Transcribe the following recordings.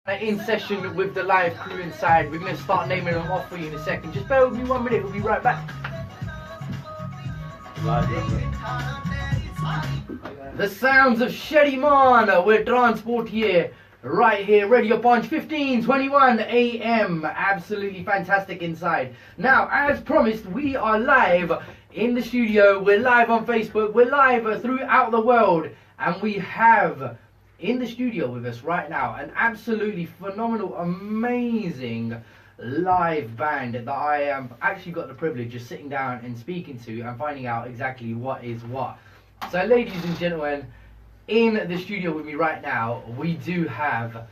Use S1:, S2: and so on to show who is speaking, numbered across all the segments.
S1: In session with the live crew inside. We're going to start naming them off for you in a second. Just bear with me 1 minute, we'll be right back. The sounds of Shediman with Transport here, right here, RadioPanj 1521 AM. Absolutely fantastic inside. Now, as promised, we are live in the studio, we're live on Facebook, we're live throughout the world, and we have in the studio with us right now an absolutely phenomenal, amazing live band that I am actually got the privilege of sitting down and speaking to and finding out exactly what is what. So ladies and gentlemen, in the studio with me right now we do have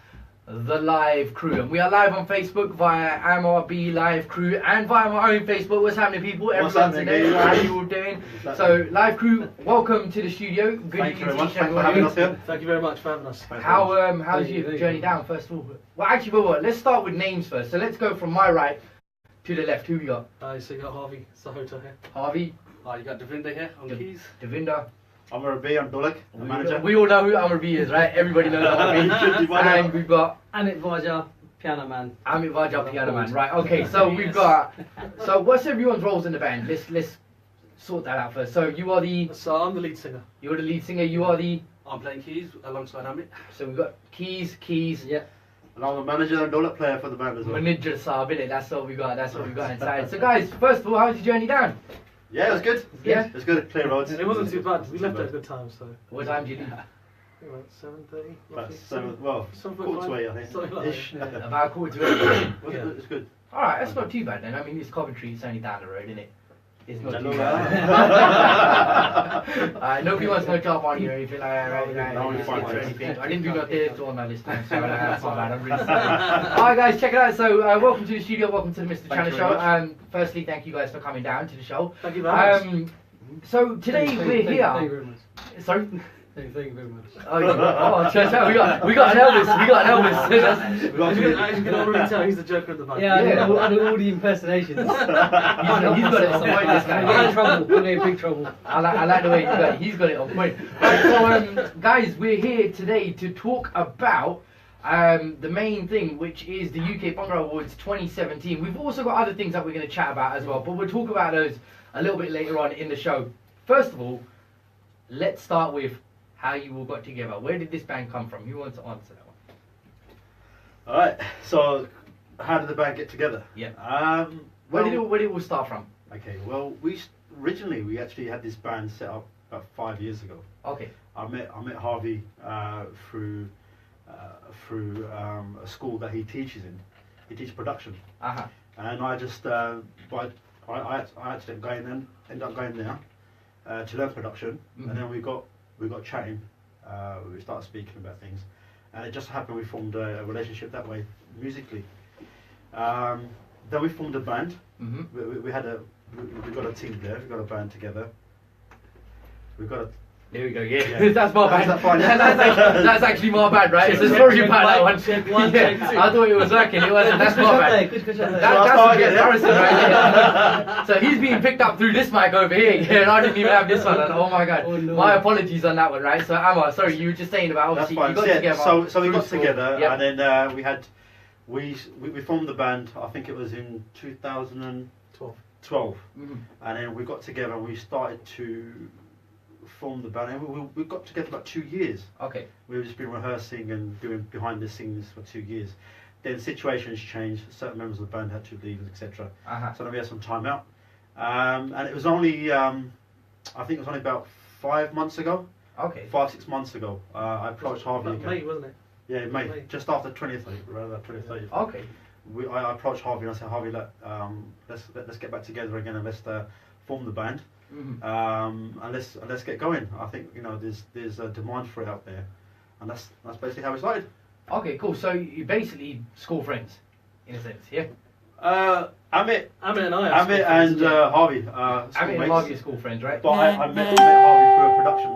S1: the live crew, and we are live on Facebook via MRB Live Crew and via my own Facebook. What's happening, people? Everyone's in there. How are you all doing? So live crew, welcome to the studio. Good
S2: Thank you very much.
S1: Thank
S2: you very much for having us.
S1: How's your journey down, first of all? Well, actually, let's start with names first. So let's go from my right to the left. Who we got?
S2: So you got Harvey Sahota here.
S1: Harvey.
S2: You got Devinder here on keys.
S1: Devinder.
S3: Amar B, I'm Dolak, the manager.
S1: We all know who Amar B is, right? Everybody knows Amar B. And we've got
S4: Amit Vaja, piano man.
S1: Amit Vaja, piano man. Right. Okay. So we've got. So what's everyone's roles in the band? Let's sort that out first. So you are the.
S2: So I'm the lead singer.
S1: You're the lead singer. You are the.
S2: I'm playing keys alongside Amit.
S1: So we've got keys.
S4: Yeah.
S3: And I'm the manager and Dolak player for the band as well.
S1: Manager Saab, innit? That's what we got. That's what we got inside. So guys, first of all, how's your journey down?
S3: Yeah, it was good.
S1: Yeah?
S3: It was good. Clear roads.
S2: It wasn't too bad. We left at a good time, so.
S1: What time did you leave?
S2: About 7:30.
S3: About 7, well, quarter to 8, I think.
S2: Something like
S3: Ish.
S2: that, yeah.
S1: About 7:45.
S3: It was good.
S1: Alright, that's not too bad then. I mean, it's Coventry, it's only down the road, isn't it? It's not too
S3: No.
S1: bad. Nobody wants no job on you or anything like that, right?
S3: No, it's fine.
S1: Or anything. I didn't do no theatre on that this time, so that's not bad. I'm really sorry. Alright guys, check it out. So, welcome to the studio, welcome to the Mr. Chana show. Firstly, thank you guys for coming down to the show.
S2: Thank you very much.
S1: So today we're here.
S4: Thank you very much.
S1: Sorry?
S4: Thank you very much.
S1: Oh, we got an Elvis. We got an Elvis.
S2: As you can already tell, he's the joker of the band.
S4: Yeah, I do all the impersonations.
S1: He's got it on point, this guy.
S4: I'm in trouble. I'm in big trouble.
S1: I like the way you got it. He's got it on point. Right, so guys, we're here today to talk about the main thing, which is the UK Bhangra Awards 2017. We've also got other things that we're going to chat about as well, but we'll talk about those a little bit later on in the show. First of all, let's start with how you all got together. Where did this band come from? Who wants to answer that one?
S3: Alright, so how did the band get together?
S1: Yeah. Where did it all start from?
S3: Okay, well, originally we actually had this band set up about 5 years ago.
S1: Okay.
S3: I met Harvey through a school that he teaches in. He teaches production.
S1: Uh-huh.
S3: And I just, I actually ended up going there to learn production, and then we got chatting. We started speaking about things, and it just happened we formed a relationship that way musically. Then we formed a band. We got a team there. We got a band together.
S1: There we go, yeah. That's my bad.
S3: That's
S1: That's actually my bad, right? So sorry about that one. I thought it was working, it wasn't. That's my bad. That's a bit embarrassing right there. So he's being picked up through this mic over here, yeah, and I didn't even have this one. And oh my god, my apologies on that one, right? So Amma, sorry, you were just saying about obviously you got together.
S3: So we got together, and then we formed the band. I think it was in 2012, and then we got together and we started to form the band, and we got together about 2 years.
S1: Okay.
S3: We've just been rehearsing and doing behind the scenes for 2 years. Then situations changed, certain members of the band had to leave, etc. So then we had some time out. And it was only, I think it was only about 5 months ago.
S1: Okay.
S3: 5-6 months ago, I approached Harvey again.
S2: May, wasn't it?
S3: Yeah, May. Just after 20th, around that 20th.
S1: Okay.
S3: I approached Harvey and I said, Harvey, let's get back together again and let's form the band. And let's get going. I think there's a demand for it out there, and that's basically how it started.
S1: Okay, cool. So you basically school friends, in a sense, yeah.
S3: Amit
S2: and I.
S3: Amit and Harvey.
S1: Amit and Harvey are school friends, right?
S3: But I met Harvey through a production.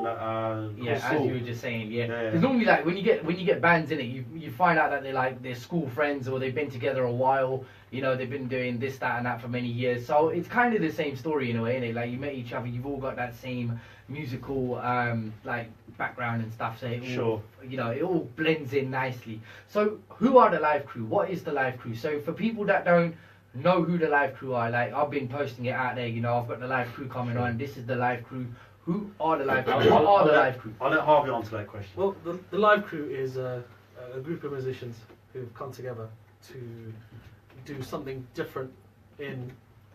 S1: Yeah, as you were just saying, yeah. Because normally, like when you get bands in it, you find out that they're school friends or they've been together a while. They've been doing this, that, and that for many years. So it's kind of the same story in a way, innit? Like you met each other, you've all got that same musical background and stuff, so it all,
S3: Sure.
S1: it all blends in nicely. So who are the live crew? What is the live crew? So for people that don't know who the live crew are, like I've been posting it out there, I've got the live crew coming on, this is the live crew. Who are the live crew? What are the live crew?
S3: I'll let Harvey answer that question.
S2: Well, the live crew is a group of musicians who've come together to do something different in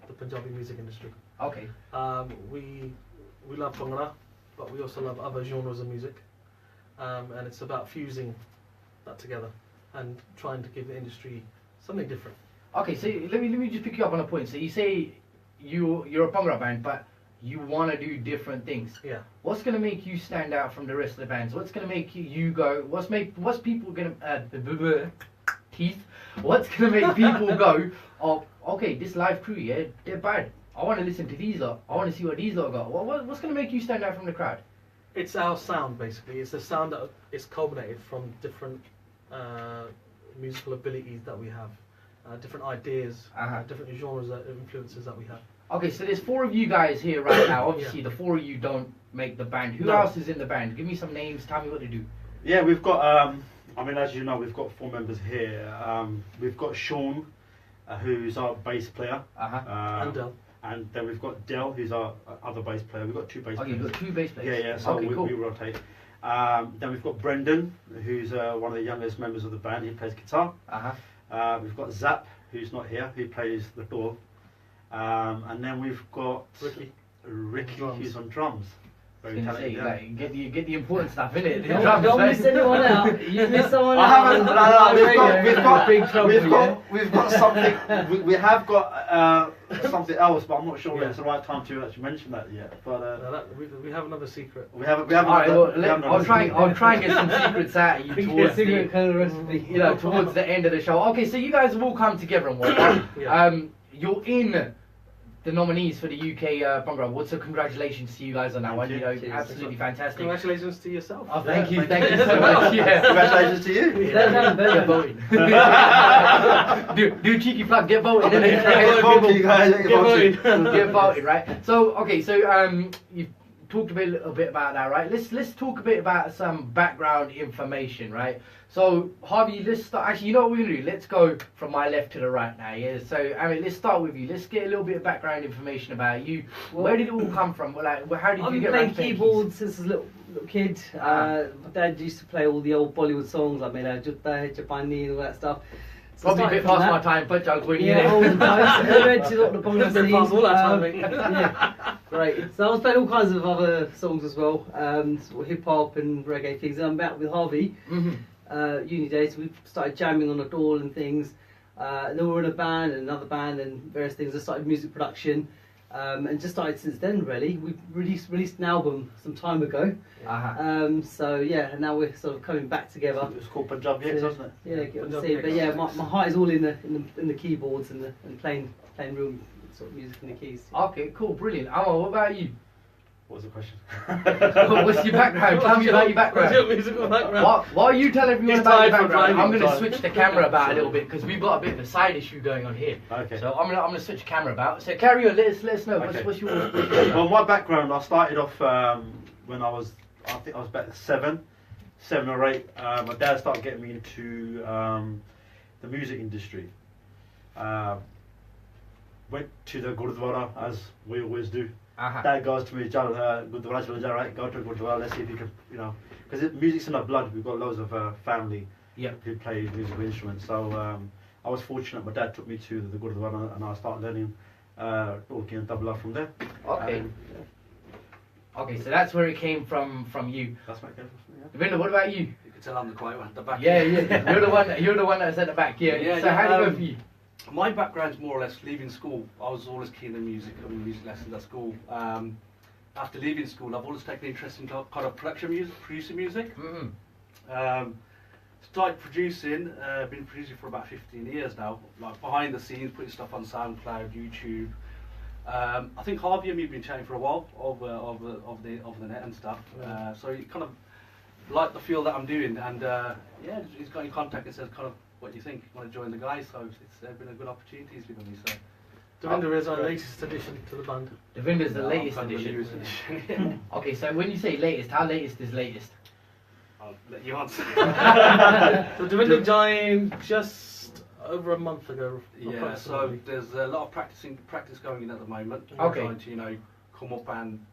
S2: the Punjabi music industry.
S1: Okay.
S2: We love Bhangra, but we also love other genres of music, and it's about fusing that together and trying to give the industry something different.
S1: Okay, so let me just pick you up on a point. So you say you're a Bhangra band, but you want to do different things.
S2: Yeah.
S1: What's going to make you stand out from the rest of the bands? What's going to make you go? What's people going to teeth? What's going to make people go? Oh, okay, this live crew, yeah, they're bad. I want to listen to these lot. I want to see what these lot got. What's going to make you stand out from the crowd?
S2: It's our sound, basically. It's the sound that is culminated from different musical abilities that we have, different ideas, different genres, influences that we have.
S1: Okay, so there's 4 of you guys here right now. Obviously, the 4 of you don't make the band. Who else is in the band? Give me some names. Tell me what they do.
S3: Yeah, we've got, as you know, we've got 4 members here. We've got Sean, who's our bass player.
S2: And Del.
S3: And then we've got Del, who's our other bass player. We've got 2 bass players.
S1: You've got 2 bass players.
S3: Yeah, so
S1: okay, cool.
S3: we rotate. Then we've got Brendan, who's one of the youngest members of the band. He plays guitar. We've got Zap, who's not here, who plays the door. And then we've got Ricky, who's on drums. Very talented.
S1: Like, get the important stuff in it.
S4: Don't miss anyone out. You miss someone out.
S3: We've got something. We have got something else, but I'm not sure when it's the right time to actually mention that yet. But
S2: we have another secret.
S3: we have.
S1: Alright, I'll try and get some secrets out of you towards
S4: secret kind of recipe.
S1: towards the end of the show. Okay, so you guys have all come together and what? You're in the nominees for the UK Bhangra Awards, so congratulations to you guys on that one. Absolutely fantastic.
S2: Congratulations to yourself.
S1: Oh, thank you so much. Yeah.
S3: Congratulations to you.
S1: Get voting. do cheeky plug. Get voting. Get voting, right? So you've talked a little bit about that, right? Let's talk a bit about some background information, right? So Harvey, let's start. Actually, you know what we're gonna do? Let's go from my left to the right now. Yeah. So let's start with you. Let's get a little bit of background information about you. Where did it all come from? Like, how did you get
S4: around playing keyboards since I was a little kid. My dad used to play all the old Bollywood songs like Mera Jutta, Japani, and all that stuff. So
S1: probably a bit past my time, but I was winning it.
S4: I went to the Bhangra scene.
S2: All that time,
S4: yeah, great. So I was playing all kinds of other songs as well, sort of hip hop and reggae things. And I'm back with Harvey. Uni days, we started jamming on the door and things. And then we were in a band and another band and various things. I started music production, and just started since then. Really, we released an album some time ago. So yeah, and now we're sort of coming back together.
S3: It's called Punjab Gigs, wasn't it?
S4: Yeah, get on the scene. But yeah, my heart is all in the keyboards and playing real sort of music in the keys.
S1: Okay, cool, brilliant. Amma, what about you?
S3: What was the question?
S1: What's your background? Tell me about your background.
S2: What's your musical background?
S1: While you tell everyone about your background, I'm going to
S3: time.
S1: switch the camera about a little bit because we've got a bit of a side issue going on here.
S3: Okay.
S1: So I'm going to switch the camera about. So carry on. Let us know.
S3: Okay.
S1: What's your
S3: Well, my background, I started off when I think I was about 7 or 8. My dad started getting me into the music industry. Went to the Gurdwara, as we always do. Dad goes to me, Gurdwara, right? Go to Gurdwara, let's see if you can, because music's in our blood. We've got loads of family who play musical instruments. So I was fortunate. My dad took me to the Gurdwara, and I started learning talking and tabla from there.
S1: Okay. Okay, so that's where it came from you.
S3: That's where it came from. Yeah.
S1: Vinda, what about you?
S5: You can tell I'm the quiet one at the back.
S1: Yeah. You're the one that's at the back. Yeah. So how did it go for you?
S5: My background's more or less leaving school. I was always keen on music, having music lessons at school. After leaving school, I've always taken an interest in kind of producing music. Started producing, been producing for about 15 years now, like behind the scenes, putting stuff on SoundCloud, YouTube. I think Harvey and me have been chatting for a while of the net and stuff. So you kind of like the feel that I'm doing, and he's got in contact and says kind of, what do you think? You want to join the guys? So it's been a good opportunity he's given me. So
S2: Devinder is our latest addition to the band.
S1: Devinder's the latest addition. Okay, so when you say latest, how latest is latest?
S5: I'll let you answer.
S2: So Devinder joined just over a month ago.
S5: Yeah, so there's a lot of practice going in at the moment.
S1: Okay.
S5: Trying to, come up and,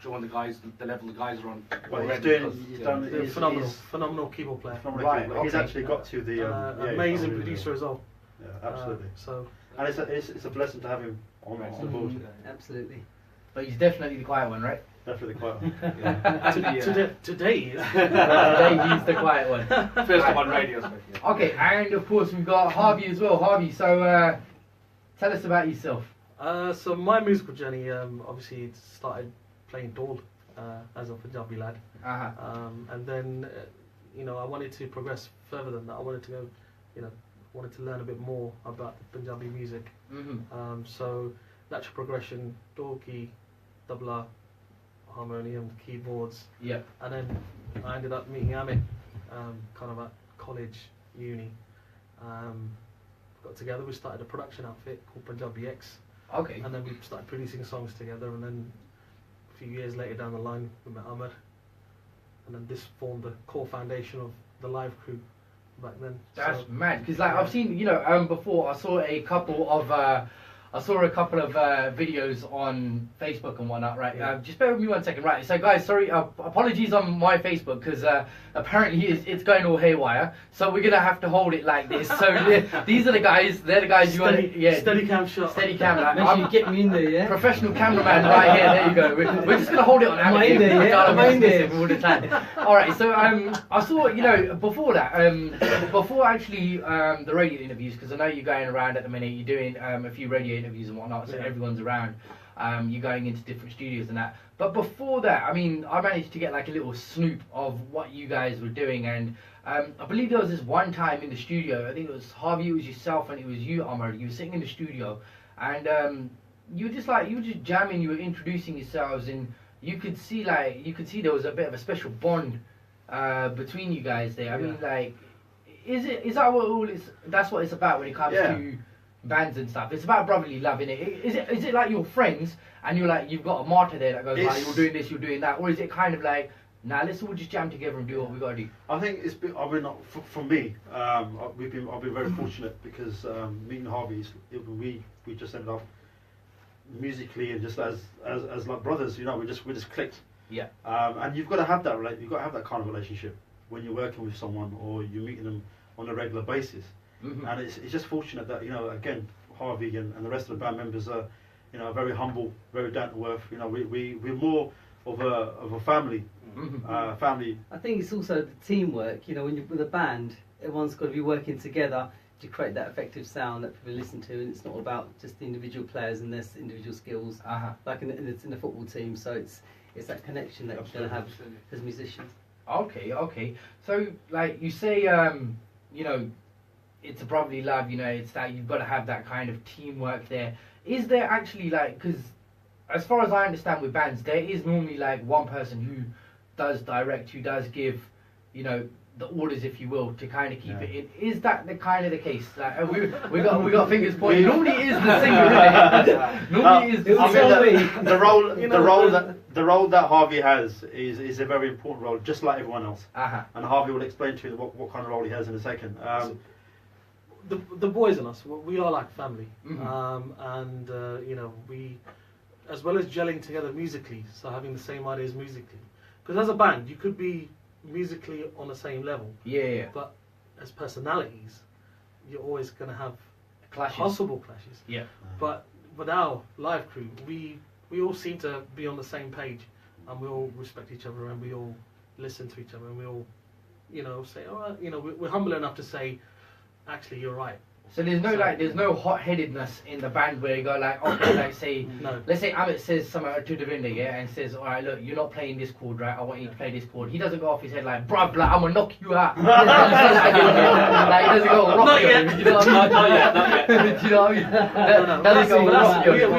S5: join the guys, the level the guys are on.
S3: Well,
S5: already
S3: he's done.
S2: He's a phenomenal keyboard player.
S1: Right,
S3: He's
S1: okay.
S3: actually got to the
S2: Amazing producer as well.
S3: Yeah, absolutely.
S2: So
S3: And it's a blessing to have him on the board.
S4: Absolutely.
S1: But he's definitely the quiet one, right?
S3: Definitely quite.
S2: today is.
S1: Today he's the quiet one.
S5: First time on radio, especially. Yeah.
S1: Okay, and of course we've got Harvey as well. Harvey, so tell us about yourself.
S2: So my musical journey, obviously, it started playing Dol as a Punjabi lad, and then I wanted to progress further than that. I wanted to go, wanted to learn a bit more about Punjabi music. So natural progression, Dolki, tabla, harmonium, keyboards.
S1: Yeah.
S2: And then I ended up meeting Amit, kind of at college, uni. Got together, we started a production outfit called Punjabi X.
S1: Okay.
S2: And then we started producing songs together, and then a few years later down the line, we met Ahmed. And then this formed the core foundation of the live crew back then.
S1: That's mad, because I've seen, before I saw a couple of videos on Facebook and whatnot, right?
S2: Yeah.
S1: Just bear with me 1 second, right? So guys, sorry, apologies on my Facebook, because apparently it's going all haywire, so we're gonna have to hold it like this. So these are the guys, they're the guys you want to,
S2: steady cam shot.
S1: Steady cam, like,
S4: Make sure you get me in there, yeah?
S1: professional cameraman right here, there you go. We're just gonna hold it on
S4: Am I in there, yeah? Am I in there?
S1: all the time. Alright, so I saw, before that, before actually the radio interviews, because I know you're going around at the minute, you're doing a few radio interviews and whatnot, so everyone's around. You're going into different studios and that. But before that, I managed to get like a little snoop of what you guys were doing, and I believe there was this one time in the studio. I think it was Harvey, it was yourself, and it was you, Amar. You were sitting in the studio, and you were just jamming. You were introducing yourselves, and you could see there was a bit of a special bond between you guys there. Is that what all is? That's what it's about when it comes to bands and stuff. It's about brotherly love, innit? Is it like you're friends and you've got a martyr there that goes, you're doing this, you're doing that, or is it kind of like, nah, let's all just jam together and do what we gotta do?
S3: I think it's been, for me, I've been very fortunate because me and Harvey, we just ended up musically and just as like brothers, we just clicked.
S1: Yeah.
S3: And you've got to have that kind of relationship when you're working with someone or you're meeting them on a regular basis. And it's just fortunate that again, Harvey and the rest of the band members are very humble, very down to earth. We're more of a family. Family.
S4: I think it's also the teamwork. When you're with a band, everyone's got to be working together to create that effective sound that people listen to, and it's not about just the individual players and their individual skills, like in the football team. So it's that connection that you're going to have as musicians.
S1: Okay. So like you say, it's a brotherly love, it's that you've got to have that kind of teamwork there. Is there actually because as far as I understand with bands, there is normally like one person who does direct, who does give, the orders, if you will, to kind of keep it in. Is that the kind of the case? Like we got fingers pointing. Normally it is the singer, isn't it? Normally it is the singer.
S3: The role that Harvey has is a very important role, just like everyone else. And Harvey will explain to you what kind of role he has in a second.
S2: The boys and us, we are like family, and we, as well as gelling together musically, so having the same ideas musically. Because as a band, you could be musically on the same level, but as personalities, you're always going to have possible clashes.
S1: Yeah.
S2: But with our live crew, we all seem to be on the same page, and we all respect each other, and we all listen to each other, and we all, say, all right, we're humble enough to say, actually, you're right.
S1: So there's no hot-headedness in the band where you go like, okay, let's say Amit says something to Devinder, and says, all right, look, you're not playing this chord, right? I want you to play this chord. He doesn't go off his head like, bruh, I'm gonna knock you out. He doesn't go rock you. You know what I mean? You know what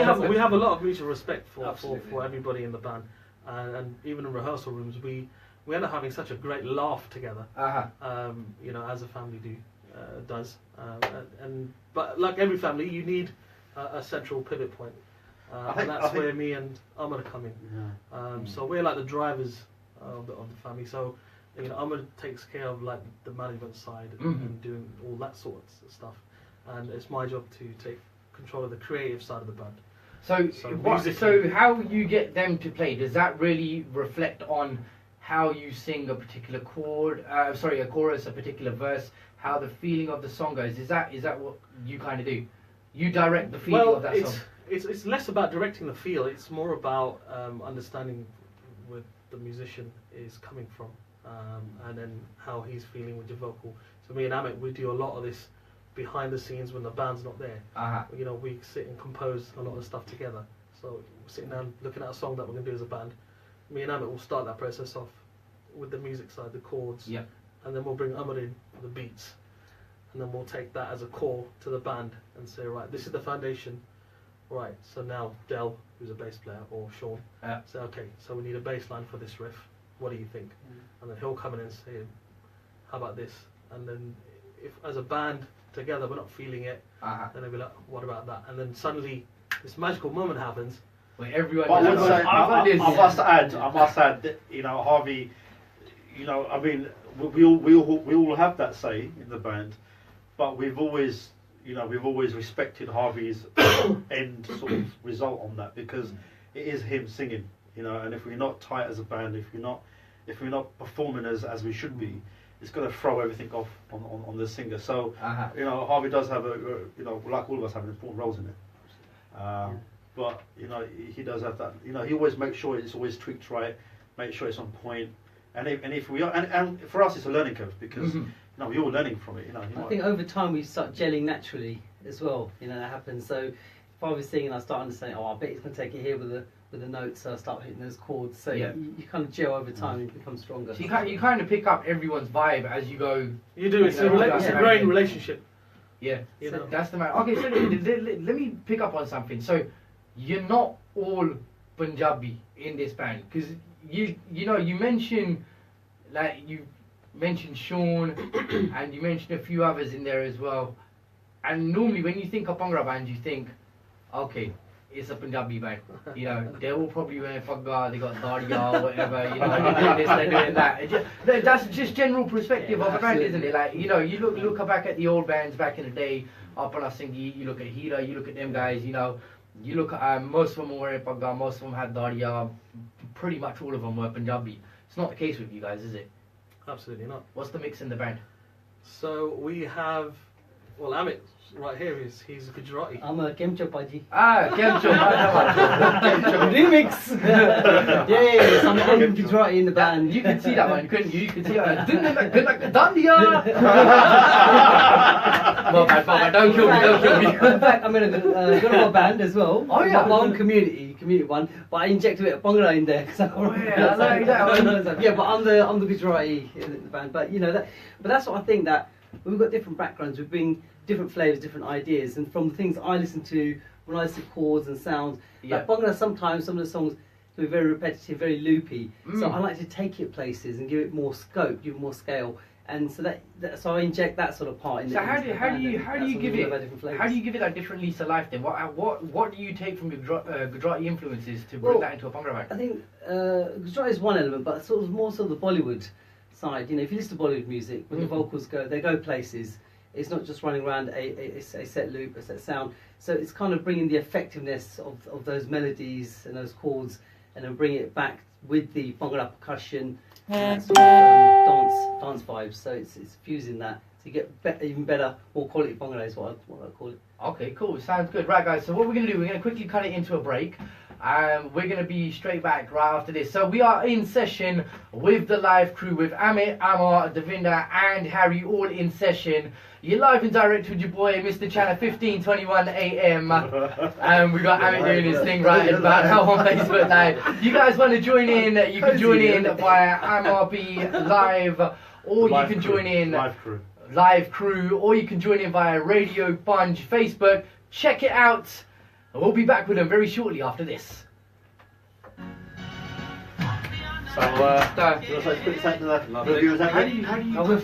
S1: I mean?
S2: We have a lot of mutual respect for everybody in the band, and even in rehearsal rooms, we end up having such a great laugh together. As a family does, but like every family, you need a central pivot point. And that's where me and Ahmed come in. So we're like the drivers of the family. So Ahmed takes care of like the management side and doing all that sorts of stuff, and it's my job to take control of the creative side of the band.
S1: So how you get them to play, does that really reflect on how you sing a particular chord, a chorus, a particular verse, how the feeling of the song goes? Is that what you kind of do? You direct the feeling of that song?
S2: It's less about directing the feel, it's more about understanding where the musician is coming from, and then how he's feeling with your vocal. So me and Amit, we do a lot of this behind the scenes when the band's not there. We sit and compose a lot of stuff together. So we're sitting down looking at a song that we're going to do as a band. Me and Amit will start that process off with the music side, the chords, and then we'll bring Ahmed in for the beats, and then we'll take that as a core to the band and say, right, this is the foundation. Right, so now Del, who's a bass player, or Sean, say, okay, so we need a bass line for this riff. What do you think? And then he'll come in and say, how about this? And then if as a band together we're not feeling it, then they'll be like, what about that? And then suddenly this magical moment happens
S1: where everyone.
S3: But I must add that Harvey, I mean, we all have that say in the band, but we've always respected Harvey's end sort of result on that, because it is him singing, and if we're not tight as a band, if we're not performing as we should be, it's going to throw everything off on the singer. So Harvey does have like all of us have important roles in it. But he does have that. He always makes sure it's always tweaked right, make sure it's on point. And if we are, and for us it's a learning curve, because we're all learning from it.
S4: I think over time we start gelling naturally as well. That happens. So if I was singing, I start understanding. I bet he's going to take it here with the notes. So I start hitting those chords. So you kind of gel over time and become stronger.
S1: So you kind of pick up everyone's vibe as you go.
S2: You do. It's a growing relationship.
S1: Yeah, that's the matter. Okay, so let me pick up on something. So you're not all Punjabi in this band, because you mentioned Sean and you mentioned a few others in there as well. And normally when you think of Bhangra band, you think, okay, it's a Punjabi band. They're all probably wearing pagga, they got dariya or whatever. They're doing this, they're doing that. That's just general perspective of a band, isn't it? Like you look back at the old bands back in the day, Apana Singhi, you look at Hira, you look at them guys. You look at most of them were wearing pagga, most of them had dariya. Pretty much all of them were Punjabi. It's not the case with you guys, is it?
S2: Absolutely not.
S1: What's the mix in the band?
S2: So we have, Amit right here he's Gujarati.
S4: I'm a Kemcho Paji.
S1: Kemcho.
S4: Remix. Yes, I'm Gujarati in the band.
S1: You could see that one, couldn't you? You could see that. Dandiya. Well, bad, don't kill me.
S4: In fact, I'm in a Gurukha band as well.
S1: Oh yeah.
S4: My own community one, but I inject a bit of Bhangra in there. I like that. Yeah, but I'm the Gujarati in the band. But but that's what I think, that we've got different backgrounds, we bring different flavours, different ideas, and from the things I listen to when I listen to chords and sounds, like Bhangra, sometimes some of the songs can be very repetitive, very loopy. So I like to take it places and give it more scope, give it more scale. And so so I inject that sort of part in.
S1: So how do you give it that different lease of life then? What do you take from your Gujarati influences to bring that into a Bhangra band?
S4: I think Gujarati is one element, but more so the Bollywood side. If you listen to Bollywood music, when the vocals they go places. It's not just running around a set loop, a set sound. So it's kind of bringing the effectiveness of those melodies and those chords, and then bring it back with the Bhangra percussion. Sort of, dance vibes, so it's fusing that to get even better, more quality Bhangra is what I call it.
S1: Okay, cool, sounds good. Right guys, so what we're going to do, we're going to quickly cut it into a break. We're going to be straight back right after this. So we are in session with the live crew, with Amit, Amar, Devinder and Harry, all in session. You're live and direct with your boy, Mr. Chana, 15:21 AM. We got Amit doing his thing right about now on Facebook Live. You guys want to join in? You can join in via MRB Live, or you can join in Live Crew, or you can join in via RadioPanj Facebook. Check it out. And we'll be back with them very shortly after this.
S3: So So, you want to quick say to the reviewers out there?
S2: Yo, what's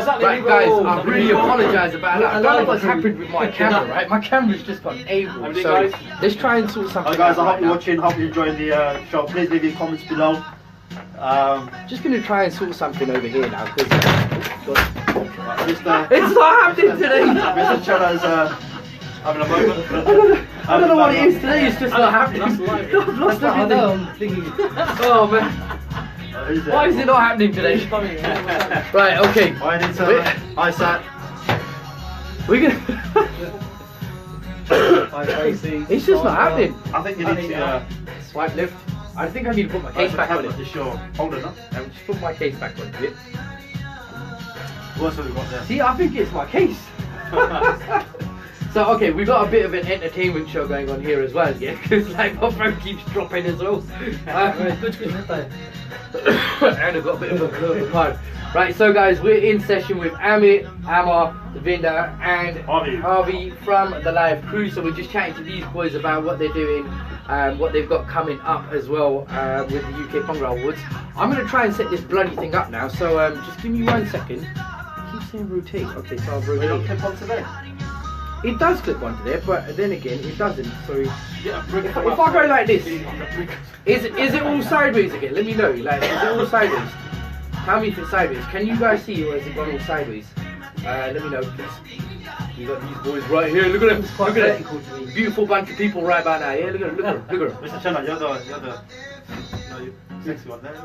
S2: happening?
S1: Right, guys, I really apologise about that. I don't know what's happened with my camera, right? My camera's just gone able. So let's try and sort something
S3: Alright guys, I
S1: out
S3: hope you're watching, hope you're enjoying the show. Please leave your comments below.
S1: Just going to try and sort something over here now, because
S3: Mr.
S1: it's not happening today.
S3: Mr. Chana's having a moment.
S1: I don't know what it is today, it's just not happening.
S2: That's live.
S1: I've lost
S4: I
S1: everything.
S4: know, I'm thinking.
S1: Oh man,
S3: Who's there?
S1: why is it not happening today? Right, okay.
S3: I need to. I sat.
S1: We're gonna. It's just not happening.
S3: I think you need to.
S1: Swipe left. I think I need to put my case back on it.
S3: Just your holder, no?
S1: I'm just put my case back on it.
S3: What else have we got there?
S1: See, I think it's my case. So okay, we've got a bit of an entertainment show going on here as well, yeah, because like my phone keeps dropping as well. And I've got a bit of a card. Right, so guys, we're in session with Amit, Amar, Devinder, and Harvey from the live crew. So we're just chatting to these boys about what they're doing, what they've got coming up as well with the UK Bhangra Awards. I'm going to try and set this bloody thing up now. So just give me 1 second. I keep saying rotate. Okay, so I'll rotate.
S3: Don't clip onto there.
S1: It does clip onto there, but then again, it doesn't. So if
S3: If
S1: I go like this, is it all sideways again? Let me know. Like, is it all sideways? Tell me if it's sideways. Can you guys see, or has it gone all sideways? Let me know, please. You got these boys right here. Look at them. Look at them. Beautiful bunch of people right by now. Yeah, look at them. Look at them. Look at them.
S3: Mr. Chana, you're the sexy one there.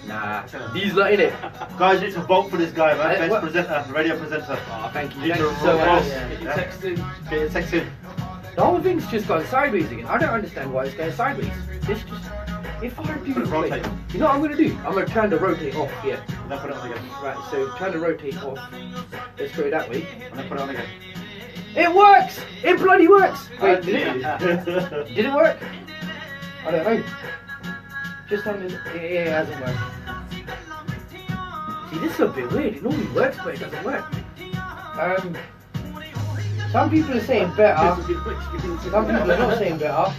S1: Nah, these lot in it.
S3: Guys, you need to vote for this guy, man.
S1: Hey,
S3: Best
S1: what?
S3: presenter, radio presenter.
S1: Oh, thank you.
S3: You
S1: Thank
S3: need
S1: you
S3: to
S1: so
S3: vote.
S1: much.
S3: Get your
S1: Yeah.
S3: text in. Get your text in.
S1: The whole thing's just gone sideways again. I don't understand why it's going sideways. It's just, if I do
S3: Put it rotate.
S1: you know what I'm going to do? I'm going to turn the rotate off here.
S3: And then put it on again.
S1: Right, so turn the rotate off. Let's go that way.
S3: And then put it on again.
S1: It works! It bloody works! Wait, did it?
S3: it?
S1: Did it work? I don't know. Just on this, it hasn't worked. See, this is a bit weird. It normally works, but it doesn't work. Some people are saying better. Some people are not saying better.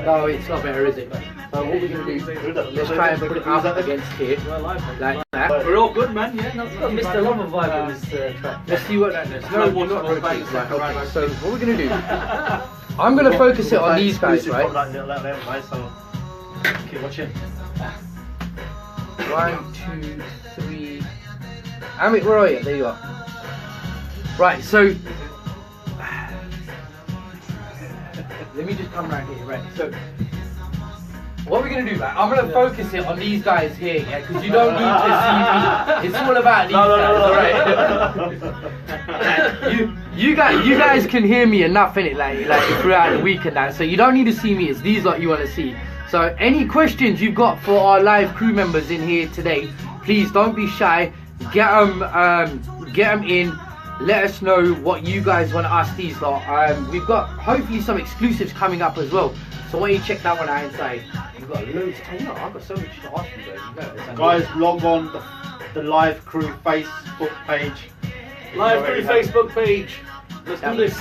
S1: No, it's not better, is it? So what we're going to do, let's try and put it up against here, like that.
S5: We're all good, man. Yeah, no,
S4: Got Mr. Lover vibe in this track.
S1: Let's see what that does. No, we're not rotating. Right, okay. So what we're going to do, I'm going to focus it on these guys, right?
S3: So keep watching.
S1: 1, 2, 3. Amit, where are you? There you are. Right, so let me just come right here, right? So what we're gonna do, right? I'm gonna focus it on these guys here, yeah, because you don't need to see me. It's all about these guys, alright? You guys can hear me enough in it, like throughout the week and that. So you don't need to see me. It's these lot you want to see. So any questions you've got for our live crew members in here today, please don't be shy. Get them in. Let us know what you guys want to ask these lot. We've got hopefully some exclusives coming up as well. So why don't you check that one out inside? We've got loads. You know, I've got so much to ask you guys. You know,
S3: Guys, log on the live crew Facebook page.
S2: Live crew Facebook page. Let's do this.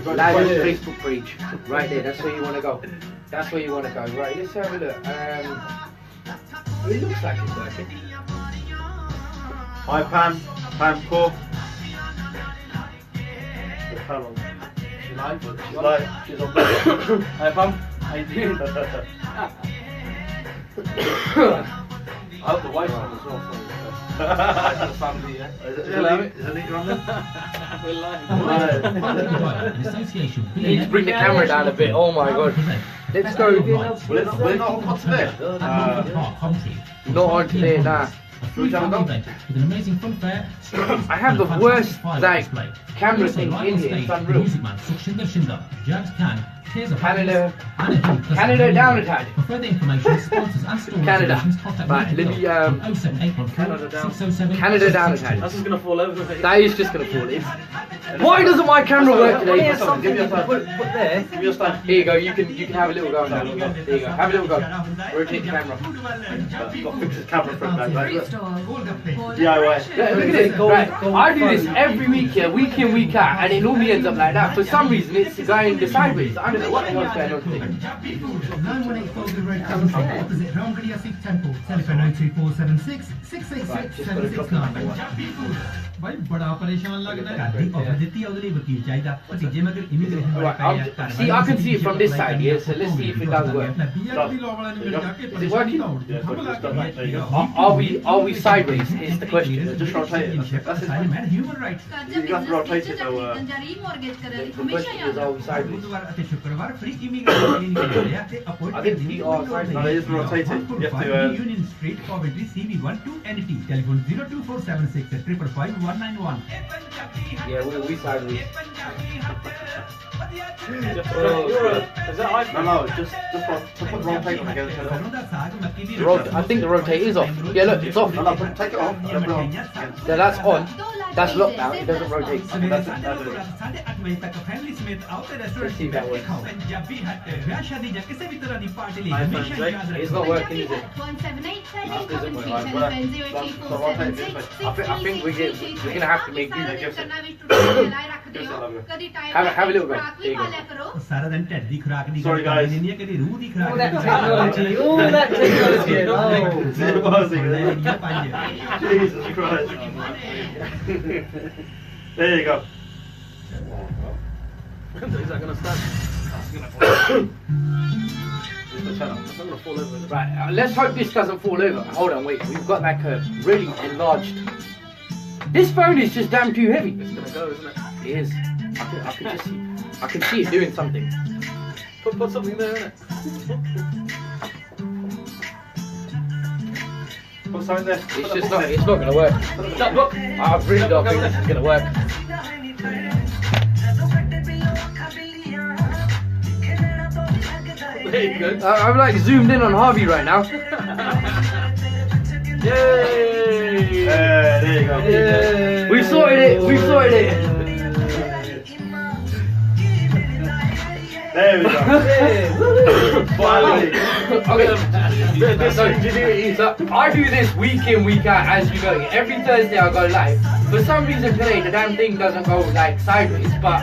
S1: Live Facebook page. Right there. That's where you want to go. That's where you want to go. Right. Let's have a look. It looks like it's working.
S3: Hi Pam, Pam Core.
S5: She's live, but
S3: She's like, she's on
S5: Hi, Pam. How you doing? I hope the wife's on as well. Hi to the family, yeah.
S3: Is it Anita on there?
S5: We're live.
S1: You need to bring the camera down a bit. Oh my god. Let's go.
S3: We're not on hot today.
S1: Not on today, nah.
S6: With an amazing fun fair.
S1: I have the worst like camera thing in here. It's unreal. Canada down a tad.
S6: For further information, sponsors and store
S1: Canada.
S6: reservations, contact
S1: Right, let me Canada down a tad.
S2: That's just gonna fall over.
S1: That is just gonna fall in. Why doesn't my camera work today?
S4: Here's something you can put there.
S3: Give me your stand.
S1: Here you go. You can have a little go now. There you go. Have a little go. Rotate the camera.
S3: Got to fix his camera for him, mate. Look. DIY.
S1: Yeah, look at this. Right, I do this every week here, week in, week out, and it normally ends up like that. For some reason, it's going the sideways. I I don't know what the hell's going on today.
S6: 918 Fogle Road, opposite Ramgarhia Sikh Temple. Telephone 02476 686 769. भाई बड़ा परेशान लग रहा है offer देती है अगली वकील चाहिए भतीजे में अगर immigration
S1: See, I can see it from this side, yeah, so let's see if it does work. Is it working? Are we sideways is the question.
S3: Just rotate it. That's it.
S6: human rights
S3: You have to rotate it though.
S1: The question is, are we sideways?
S6: बुधवार ਅਤੇ ਸ਼ੁੱਕਰਵਾਰ free immigration clinic ਹੈ ਤੇ
S1: I think we are sideways.
S3: No, they just rotate it. You have to.
S6: Union Street, Coventry, CV1 2NT. Telephone 02476 555 191.
S1: Yeah, we sideways.
S5: Is that iPhone?
S3: No, just put rotate on again.
S1: I think the rotate is off. Yeah, look, it's off.
S3: No, take it off. Then put it on.
S1: So that's on. That's locked now. It doesn't rotate.
S6: Let's see
S1: if that works. It's not working, is it? I think we're gonna have to make do. Have a little bit. There you go.
S6: सारा दिन ढिड दी खुराक दी
S3: Sorry, guys.
S6: नहीं है कभी रूह दी खुराक
S4: All that technology, all that technology.
S3: Jesus Christ. There you go.
S2: Is that going to stand?
S3: It's the channel.
S2: It's not going to fall over.
S1: Right, let's hope this doesn't fall over. Hold on, wait. We've got like a really enlarged. This phone is just damn too heavy.
S2: It's going to go, isn't it?
S1: It is. I can see it doing something.
S2: Put something there, innit?
S3: Put something there.
S1: It's not gonna work.
S2: That book.
S1: I really don't think this is gonna work.
S2: There you go.
S1: I'm like zoomed in on Harvey right now.
S2: Yay!
S3: There you go.
S1: Yeah. We've sorted it. We've sorted it.
S3: There we go. Finally.
S1: Okay. So I do this week in, week out, as you know. Every Thursday I go live. For some reason today the damn thing doesn't go like sideways, but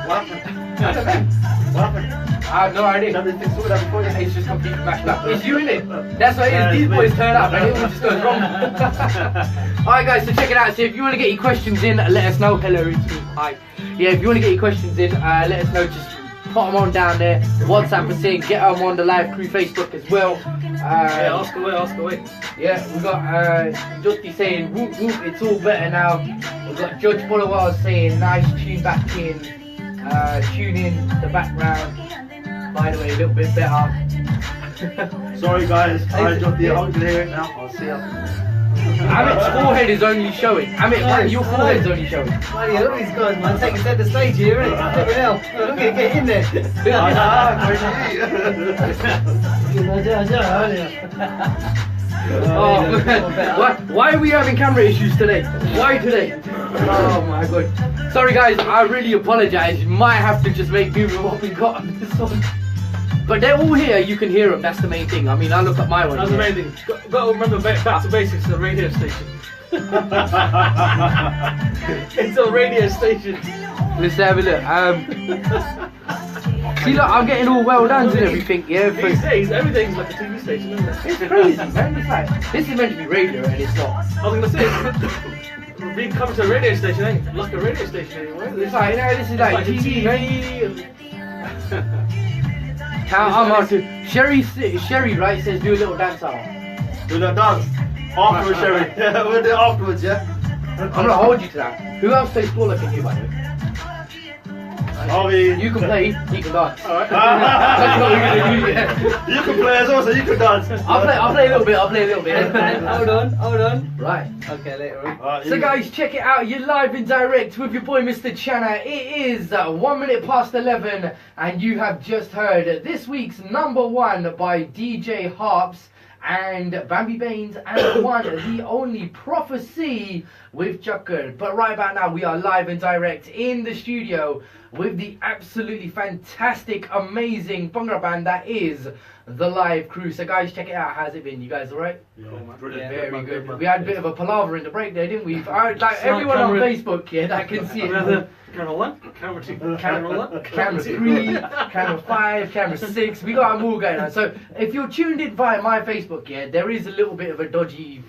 S3: What happened? What happened?
S1: I have no idea.
S3: Everything's sorted out before you.
S1: It's just completely mashed up. It's you in it. That's what it is. These boys turn up and it all just goes wrong. Alright guys, so check it out. So if you want to get your questions in, let us know. Hello, it's me. Hi. Yeah, if you want to get your questions in, let us know. Just put them on down there. WhatsApp us in. Get them on the live crew Facebook as well.
S2: Yeah, ask away, ask away.
S1: Yeah, we got Justy saying whoop whoop, it's all better now. We've got Judge Bolawar saying nice tune back in. Tune in the background. By the way, a little bit better.
S3: Sorry guys, I dropped the out there now. I'll see ya.
S1: Amit's forehead is only showing. Amit, your forehead's only showing.
S4: Bloody hell, look at these guys, man, taking centre stage here, isn't it? Look at hell. Look at get in there.
S1: Oh man, why are we having camera issues today? Why today? Oh my god. Sorry guys, I really apologise. You might have to just make do with what we got on this one. But they're all here, you can hear them, that's the main thing. I mean, I look at my one.
S2: That's the main thing. Got to remember back to basics, the radio station. It's a radio station.
S1: Let's have a look. See, look, I'm getting all well done and everything, yeah?
S2: These days, everything's like a TV station, isn't it?
S1: It's crazy, man. It's like, this is meant to be radio and it's not.
S2: I was going to say, being coming to a radio station ain't like a radio station anymore.
S1: It's like, you know, this is like TV, man. I'm on to Sherry, right, says do a little dance hour.
S3: Do a little dance. Afterwards, Sherry. Yeah, we'll do it afterwards, yeah?
S1: I'm gonna hold you to that. Who else plays taller than you, by the way? You can play, he can dance.
S3: Alright.
S1: That's what we're gonna do, yeah.
S3: You can play as well, so you can dance.
S1: I'll play a little bit,
S4: Hold on.
S1: Right.
S4: Okay, later on.
S1: So guys, check it out. You're live and direct with your boy Mr. Chana. It is 1 minute past 11 and you have just heard this week's number one by DJ Harps and Bambi Baines and the one, the only Prophecy with Chucker. But right about now we are live and direct in the studio with the absolutely fantastic, amazing Bhangra band that is the live crew. So guys, check it out. How's it been? You guys alright?
S3: Yeah, brilliant.
S1: Very good. We had a bit of a palaver in the break there, didn't we? Like everyone on Facebook, yeah, that can see it.
S2: Can Camera 1, camera 2, camera 1,
S1: camera 3, camera 5, camera 6. We got them all going on. So if you're tuned in via my Facebook, yeah, there is a little bit of a dodgy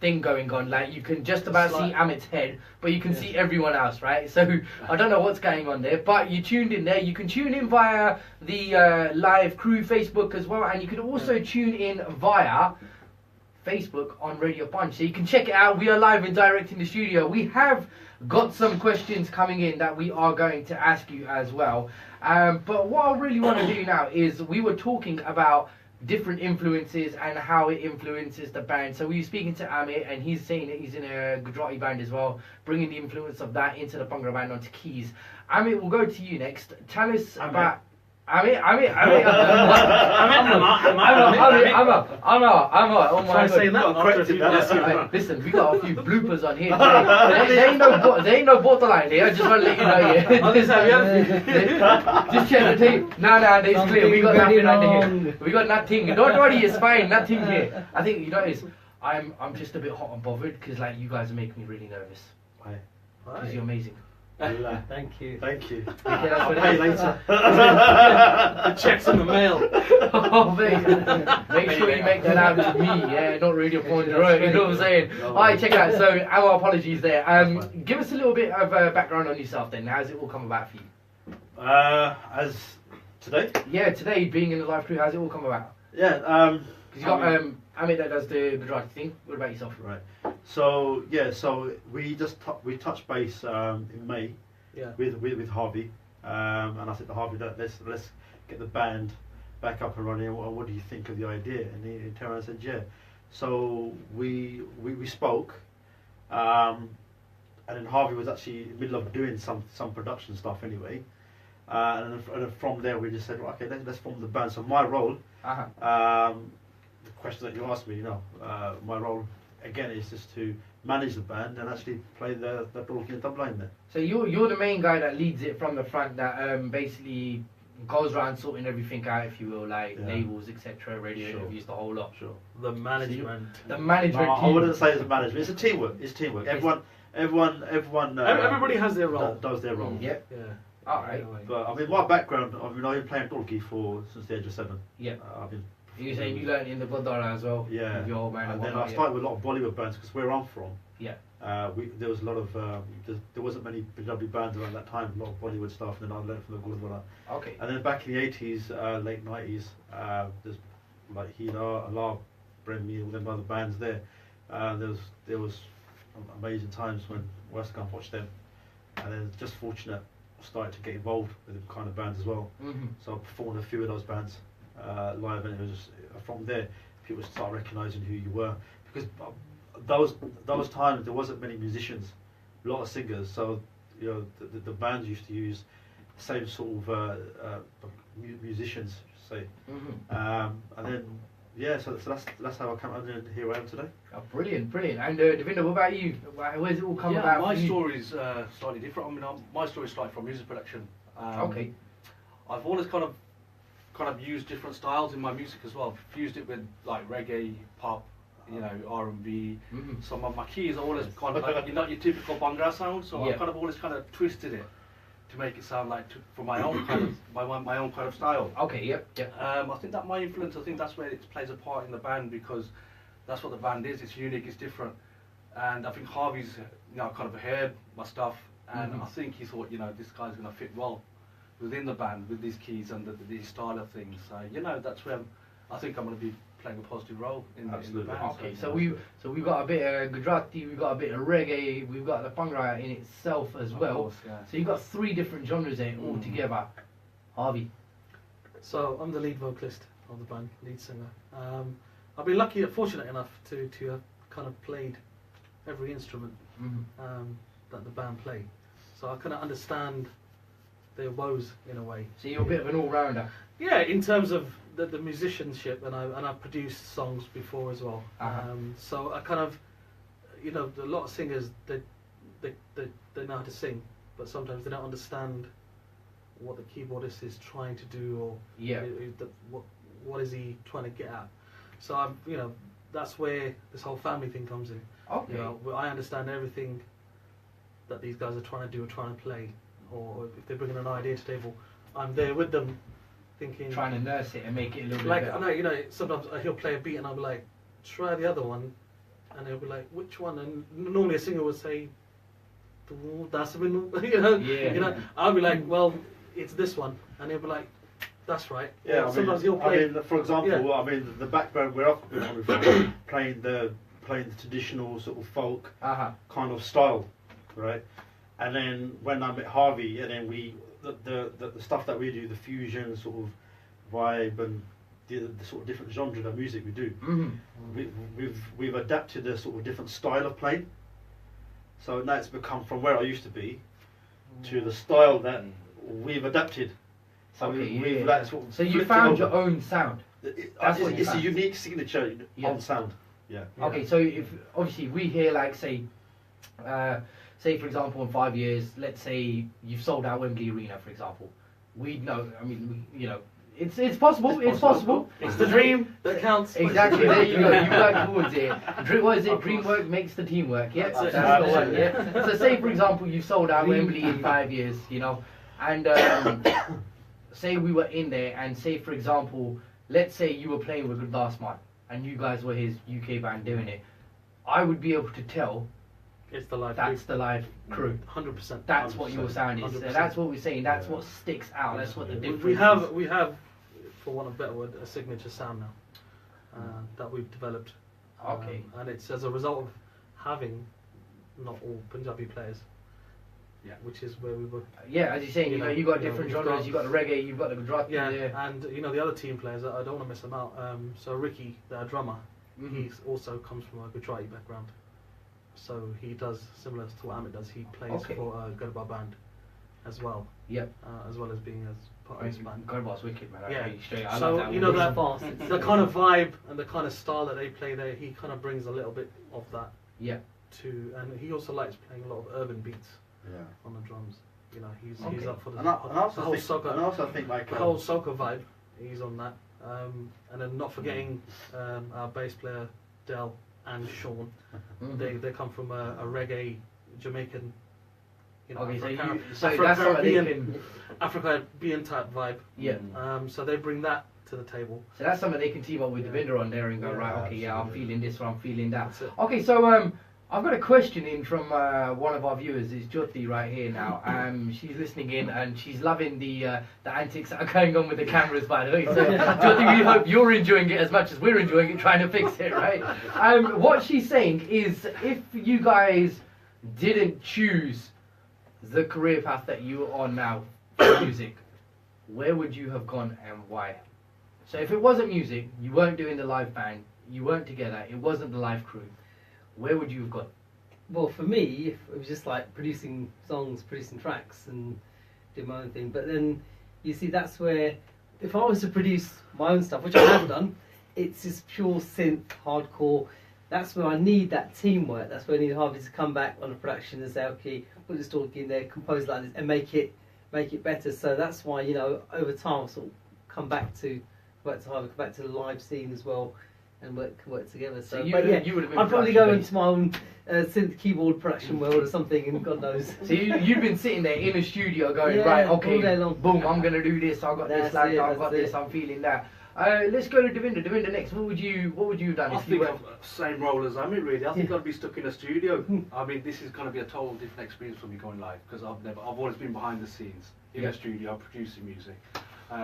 S1: thing going on. Like you can just about see Amit's head, but you can see everyone else, right? So I don't know what's going on there, but you tuned in there. You can tune in via the live crew Facebook as well, and you can also tune in via Facebook on Radio Panj. So you can check it out. We are live and direct in the studio. We have got some questions coming in that we are going to ask you as well. But what I really want to do now is we were talking about different influences and how it influences the band. So we were speaking to Amit, and he's saying that he's in a Gujarati band as well, bringing the influence of that into the Bhangra band onto keys. Amit, we'll go to you next. Tell us about... Amit. Oh my God. Listen, we got a few bloopers on here. There ain't no borderline here. I just want to let you know. Yeah. Just check the tape. No, it's clear. We got nothing under here. We got nothing. Don't worry, it's fine. Nothing here. I think you know is I'm just a bit hot and bothered because like you guys are making me really nervous.
S3: Why?
S1: Because you're amazing.
S4: Thank you.
S3: I'll pay later.
S2: The check's in the mail.
S1: Oh, mate. Make sure you make that out to me, yeah, not Radio Panj, right? You know what I'm saying? Alright, check it out. So, our apologies there. Give us a little bit of background on yourself then. How's it all come about for you?
S3: As today?
S1: Yeah, today, being in the live crew, how's it all come about?
S3: Yeah,
S1: because you got Amit that does the Gujarati thing. What about yourself?
S3: Right. So we just we touched base in May with Harvey, and I said to Harvey that let's get the band back up and running. What do you think of the idea? And he turned around and said yeah. So we spoke, and then Harvey was actually in the middle of doing some production stuff anyway, and then from there we just said okay, let's form the band. So my role, the question that you asked me, my role again is just to manage the band and actually play the talking and tabla in there.
S1: So you're the main guy that leads it from the front, that basically goes around sorting everything out, if you will, like labels, etc., radio interviews, the whole lot.
S3: Sure.
S2: The management.
S1: The management
S3: no,
S1: team.
S3: I wouldn't say it's a management. It's a teamwork. Everyone.
S2: Everybody has their role.
S3: Does their role.
S1: Yep.
S2: Yeah.
S1: Alright.
S3: But I mean, my background. I've been playing talkie since the age of 7.
S1: Yeah.
S3: I've been.
S1: You're saying you learned in the Gurdwara as well?
S3: Yeah.
S1: With your old man
S3: and then I started with a lot of Bollywood bands because where I'm from.
S1: Yeah.
S3: There was a lot of there wasn't many Punjabi bands around that time. A lot of Bollywood stuff, and then I learned from the Gurdwara.
S1: Okay.
S3: And then back in the 80s, late 90s, there's like Hina, Allah, Bremi, all them other bands there. There was amazing times when West Gun watched them, and then just fortunate I started to get involved with them kind of bands as well. So I performed a few of those bands live, and it was just from there people start recognising who you were, because those times there wasn't many musicians, a lot of singers, so the bands used to use the same sort of musicians, say. And then so that's how I came out and here I am today.
S1: Oh, brilliant. And Devinder, what about you? Where's it all come about?
S5: My story's slightly different. I mean, my story started from music production.
S1: Okay.
S5: I've always kind of used different styles in my music as well. I've fused it with like reggae, pop, R&B. Some of my keys are always kind of like your typical Bhangra sound. So I've kind of always kind of twisted it to make it sound like for my own kind of my own kind of style.
S1: Okay. Yep.
S5: I think that my influence. I think that's where it plays a part in the band, because that's what the band is. It's unique. It's different. And I think Harvey's kind of heard my stuff, and I think he thought this guy's going to fit well within the band with these keys and the style of things. So that's where I think I'm going to be playing a positive role in the band.
S1: Okay, so we've got a bit of Gujarati, we've got a bit of reggae, we've got the Bhangra in itself as well.
S5: Course, yeah.
S1: So you've got 3 different genres there all together. Harvey.
S2: So I'm the lead vocalist of the band, lead singer. I've been fortunate enough to have kind of played every instrument that the band play. So I kind of understand their woes in a way.
S1: So you're a bit of an all-rounder.
S2: Yeah, in terms of the musicianship, and I've produced songs before as well. So I kind of, a lot of singers they know how to sing, but sometimes they don't understand what the keyboardist is trying to do, or what is he trying to get at. So that's where this whole family thing comes in.
S1: Okay.
S2: I understand everything that these guys are trying to do or trying to play, or if they bring in an idea to the table, I'm there with them, thinking,
S1: Trying to nurse it and make it a little
S2: like
S1: bit
S2: I
S1: better.
S2: know, sometimes he'll play a beat and I'll be like, try the other one, and he'll be like, which one? And normally a singer would say, that's
S1: Yeah.
S2: I'll be like, well, it's this one, and he'll be like, that's right.
S3: Yeah,
S2: sometimes he'll play.
S3: I mean, for example, I mean, the background we're coming from, playing the traditional sort of folk kind of style, right? And then when I met Harvey, and then the stuff that we do, the fusion sort of vibe and the sort of different genre of music we do, we've adapted a sort of different style of playing. So now it's become from where I used to be to the style that we've adapted. So we've like sort of
S1: So you
S3: flipped it
S1: found your
S3: over.
S1: own sound.
S3: It's a unique signature on sound. Yeah.
S1: Okay, so if obviously we hear like say for example in 5 years, let's say you've sold out Wembley Arena, for example, we know. I mean, it's possible. It's possible.
S2: It's the dream that counts.
S1: Exactly. There you go. You work towards it. What is it? Dream work makes the team work. Yeah,
S2: That's it.
S1: that's the one. Yeah. So say for example you sold out Wembley in 5 years, and say we were in there, and say for example, let's say you were playing with Gurdas Man, and you guys were his UK band doing it. I would be able to tell
S2: It's the live.
S1: that's the live crew.
S2: 100%.
S1: That's what your sound is. So
S2: 100%.
S1: that's what we're saying. That's what sticks out. That's what the difference.
S2: We have, for want of a better word, a signature sound now that we've developed.
S1: Okay.
S2: And it's as a result of having not all Punjabi players.
S5: Yeah.
S2: Which is where we were.
S1: Yeah, as you're saying, you got different
S2: we've
S1: genres.
S2: got-
S1: You got the reggae. You've got the Gujarati.
S2: Yeah,
S1: Yeah.
S2: and the other team players, I don't want to miss them out. So Ricky, the drummer,
S1: Mhm.
S2: he also comes from a Gujarati background. So he does similar to what Amit does. He plays
S1: Okay.
S2: for a Garba band as well.
S1: Yep.
S2: As well as being as part of his band.
S1: Garba's wicked, man. I
S2: Yeah.
S1: tell you straight. I
S2: So
S1: love that.
S2: you know
S1: one.
S2: that
S4: Fast, it's
S2: the kind of vibe and the kind of style that they play there, he kind of brings a little bit of that
S1: Yeah.
S2: to, and he also likes playing a lot of urban beats
S3: Yeah.
S2: on the drums. He's
S1: Okay.
S2: up for the
S3: And I
S2: whole
S3: also think like
S2: the whole soca vibe. He's on that, and then not forgetting our bass player Del and Sean.
S1: Mhm.
S2: They come from a reggae Jamaican.
S1: Okay, so
S2: Afro-
S1: so that's what they can.
S2: Afro-Caribbean type vibe.
S1: Yeah.
S2: So they bring that to the table.
S1: So that's something they can team up with
S2: Yeah.
S1: Devinder on there and go,
S2: Yeah,
S1: right, okay, yeah, I'm
S3: absolutely.
S1: feeling this or I'm feeling that.
S2: That's it.
S1: Okay, so I've got a question in from one of our viewers. It's Jyoti right here now. She's listening in and she's loving the antics that are going on with the cameras, by the way. So Jyoti, we hope you're enjoying it as much as we're enjoying it, trying to fix it, right? What she's saying is, if you guys didn't choose the career path that you're on now for music, where would you have gone and why? So if it wasn't music, you weren't doing the live band, you weren't together, it wasn't the live crew, where would you have gone?
S4: Well, for me, it was just like producing songs, producing tracks, and doing my own thing. But then, you see, that's where, if I was to produce my own stuff, which I have done, it's just pure synth, hardcore. That's where I need that teamwork. That's where I need Harvey to come back on a production and say, okay, put this talk in there, compose like this, and make it better. So that's why, over time, I've sort of come back to Harvey, come back to the live scene as well, and work together. So,
S1: So you
S4: but
S1: would-
S4: yeah,
S1: you would have been
S4: I'd probably go
S1: production-based.
S4: into my own synth keyboard production world or something, and God knows.
S1: So you've been sitting there in a studio going,
S4: Yeah,
S1: right,
S4: all
S1: okay,
S4: day long.
S1: boom, I'm going to do this, I've got this,
S4: That's
S1: like,
S4: it,
S1: I've got
S4: that's
S1: this,
S4: it.
S1: I'm feeling that. Let's go to Devinder. Devinder next, what would you have done
S5: I
S1: if you
S5: think
S1: were...
S5: I'm same role as Amit really. I think I'd be stuck in a studio. I mean, this is going to be a total different experience for me going live because I've always been behind the scenes in
S1: Yeah.
S5: a studio producing music.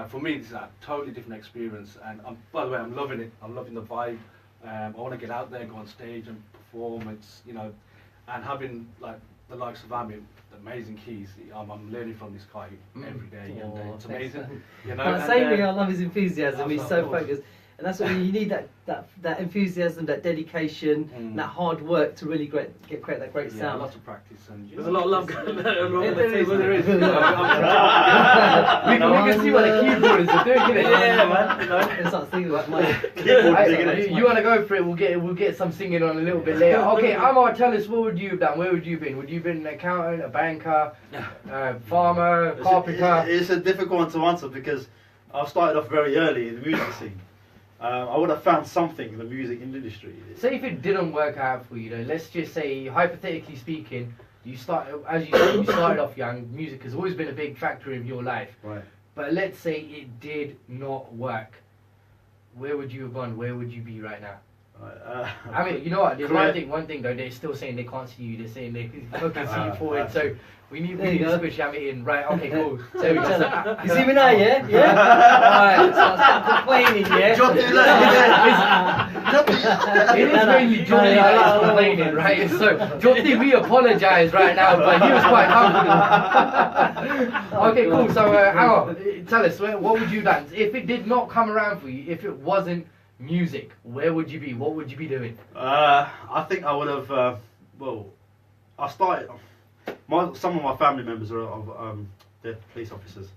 S5: For me, this is a totally different experience, and by the way, I'm loving it. I'm loving the vibe. I want to get out there, go on stage and perform. It's and having like the likes of Amit, the amazing keys. I'm learning from this guy every day, and it's amazing.
S4: But
S5: and,
S4: same way, I love his enthusiasm. He's
S5: of
S4: so
S5: course.
S4: focused, and that's what you need, that enthusiasm, that dedication, and that hard work to really create that great
S5: yeah,
S4: sound.
S5: lots of practice, and
S2: There's a lot of love going on
S5: Yeah,
S2: the
S5: there is,
S2: table.
S5: there is.
S1: we can see what the keyboarders are doing, innit?
S5: Yeah, man.
S4: It's not singing with my
S1: You want to go for it? We'll get some singing on a little bit later. Okay, Amar, tell us, what would you have done? Where would you have been? Would you have been an accountant, a banker, farmer, carpenter?
S3: It's a difficult one to answer because I started off very early in the music scene. I would have found something in the music industry.
S1: Say if it didn't work out for you, though, let's just say, hypothetically speaking, you as you said, you started off young. Music has always been a big factor in your life.
S3: Right.
S1: But let's say it did not work. Where would you have gone? Where would you be right now? I mean, you know what? There's one thing though. They're still saying they can't see you. They're saying they can see you forward. So we need to switch Amit in. Right? Okay, cool. So
S4: you see me now, yeah? Yeah. Alright. So stop complaining, yeah.
S1: It is mainly Johnny that is complaining, right? So Johnny, we apologise right now, but he was quite comfortable. Okay, cool. So hang on. Tell us, what would you dance if it did not come around for you? If it wasn't music, where would you be? What would you be doing?
S3: I think I would have. I started. Some of my family members are they're police officers,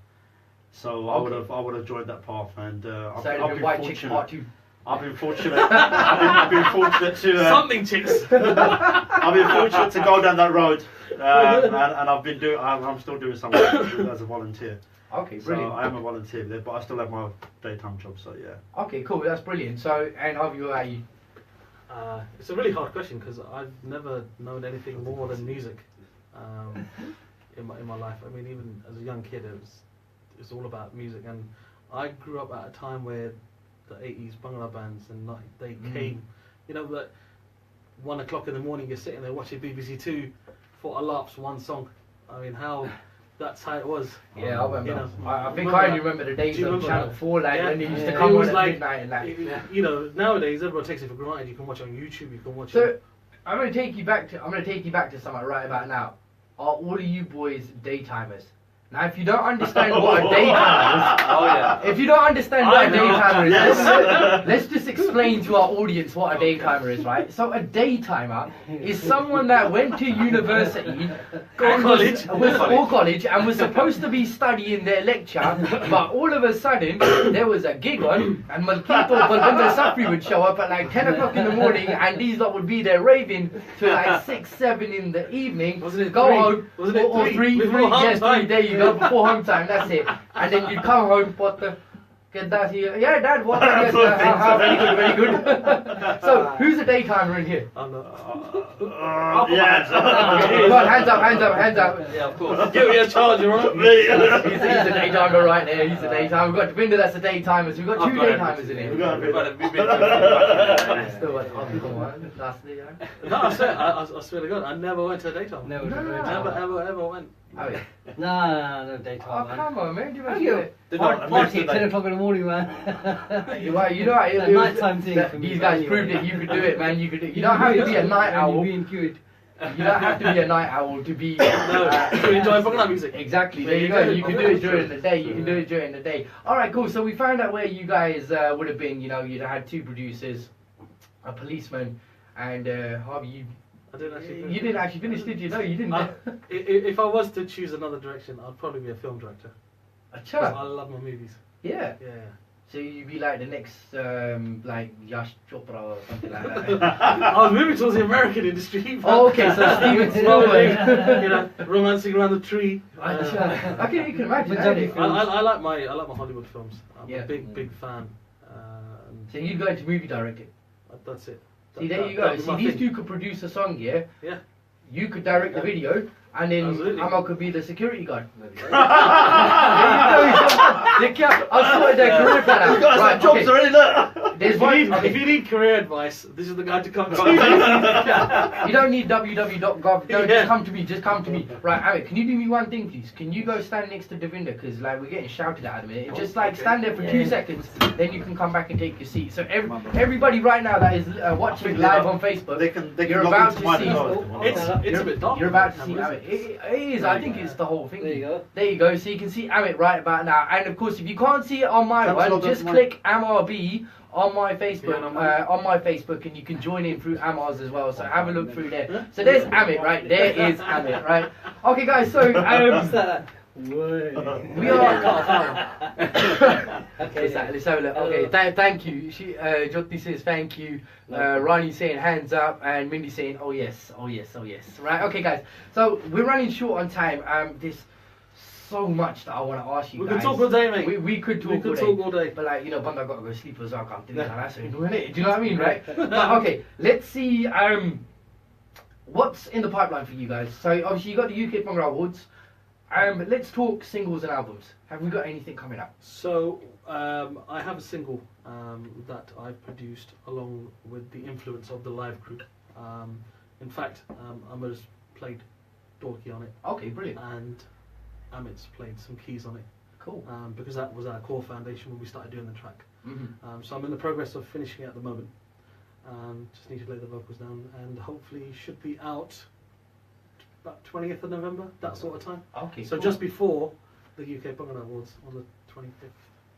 S3: so I would have joined that path, and I've been
S1: White Chicks Part 2.
S3: I've been fortunate. I've been fortunate to
S2: something chicks.
S3: I've been fortunate to go down that road, and I've been doing. I'm still doing something as a volunteer.
S1: Okay, brilliant.
S3: So I am a volunteer there, but I still have my daytime job. So yeah.
S1: Okay, cool. That's brilliant. So, and how are you?
S2: It's a really hard question because I've never known anything more than music in my life. I mean, even as a young kid, it's all about music, and I grew up at a time where the 80s Bhangra bands and they came, you know, like 1 o'clock in the morning, you're sitting there watching BBC Two for a laughs, one song. I mean, that's how it was.
S1: Yeah, I remember.
S2: You know,
S1: I think I remember the days of Channel 4, like when they used to come on at midnight and that.
S2: You know, nowadays everyone takes it for granted. You can watch it on YouTube. You can watch it.
S1: So, I'm gonna take you back to something right about now. Are all of you boys daytimers? Now, if you don't understand what a daytimer is, if you don't understand what a daytimer is, let's just explain to our audience what a daytimer is, right? So a daytimer is someone that went to university or college and was supposed to be studying their lecture, but all of a sudden there was a gig on, and Malkito Balbanda Safri would show up at like 10 o'clock in the morning, and these lot would be there raving till like 6, 7 in the evening.
S2: Wasn't it
S1: go
S2: three?
S1: home,
S2: Wasn't it
S1: or
S2: three?
S1: 3, yes, 3, there you go, before home time, that's it. And then you'd come home, get that here. Yeah, Dad, what? Yes, very good. So, who's a daytimer in here?
S2: I'm not.
S3: Yeah.
S1: Okay, come on, hands up.
S2: Yeah, of course. Give me a charge, you right?
S1: He's a daytimer right there. He's a daytimer. We've got Devinder, that's a daytimer. So we've got 2 daytimers in here. Still what? Come on, lastly, yeah.
S2: No, I swear to God, I never went to a daytime.
S4: Never
S2: Ever went.
S1: Oh yeah.
S4: No daytime.
S1: Oh
S4: man.
S1: come on, man. You must
S4: How
S1: do it.
S4: Party at 10 o'clock in the morning, man.
S1: You know what?
S4: It's a nighttime thing.
S1: These guys proved it. You could do it, man. You could do it. You don't have to be a night owl.
S4: You're being cured.
S1: You don't have to be a night owl to be.
S2: To enjoy Bhangra music.
S1: Exactly. There you go. You can do it during the day. All right, cool. So we found out where you guys would have been. You know, you'd have had 2 producers, a policeman, and Harvey. You didn't actually finish, did you? No, you didn't.
S2: If I was to choose another direction, I'd probably be a film director.
S1: Achha.
S2: I love my movies.
S1: Yeah.
S2: Yeah.
S1: So you'd be like the next, like Yash Chopra or something like that.
S2: I was moving towards the American industry.
S1: Oh, okay, so Steven Spielberg.
S2: You know, romancing around the tree.
S1: Okay, you can imagine.
S2: I like my Hollywood films. I'm a big fan.
S1: So you'd go into movie directing.
S2: That's it.
S1: See, there you go. See, these 2 could produce a song, yeah?
S2: Yeah.
S1: You could direct the video, and then Amal could be the security guard. There you go. I'll sort their career plan out.
S3: You guys have jobs already, look.
S2: If you need career advice, this is the guy to come to.
S1: You don't need www.gov. Just come to me. Right, Amit, can you do me one thing, please? Can you go stand next to Devinder? Because like we're getting shouted at a minute. Just like stand there for 2 seconds, then you can come back and take your seat. So everybody right now that is watching live on Facebook, you're about to see.
S2: It's a bit dark.
S1: You're about to see Amit. It is. I think it's the whole thing. There you go. So you can see Amit right about now. And of course, if you can't see it on my one, just click MRB on my Facebook, and you can join in through Amar's as well. So have a look through there. So there's Amit, right? There is Amit, right? Okay, guys. So we are. Okay, let's have a look. Okay, thank you. Jyoti says thank you. Rani saying hands up, and Mindy saying oh yes. Right. Okay, guys. So we're running short on time. There's so much that I want to ask you guys.
S2: We could talk all day, mate.
S1: We could talk all day. But like, you know, Banda got to go sleep as well. I can't do that. So do you know what I mean, right? But okay, let's see. what's in the pipeline for you guys? So obviously you got the UK Bhangra Awards. Let's talk singles and albums. Have we got anything coming up?
S2: So I have a single that I've produced along with the influence of the live crew. In fact, Amar's played Dorky on it.
S1: Okay, brilliant.
S2: And Amit's played some keys on it.
S1: Cool.
S2: Because that was our core foundation when we started doing the track.
S1: Mm-hmm.
S2: So I'm in the progress of finishing it at the moment. Just need to lay the vocals down, and hopefully should be out about 20th of November, that sort of time.
S1: Okay.
S2: So
S1: cool.
S2: just before the UK Bhangra Awards on the 25th.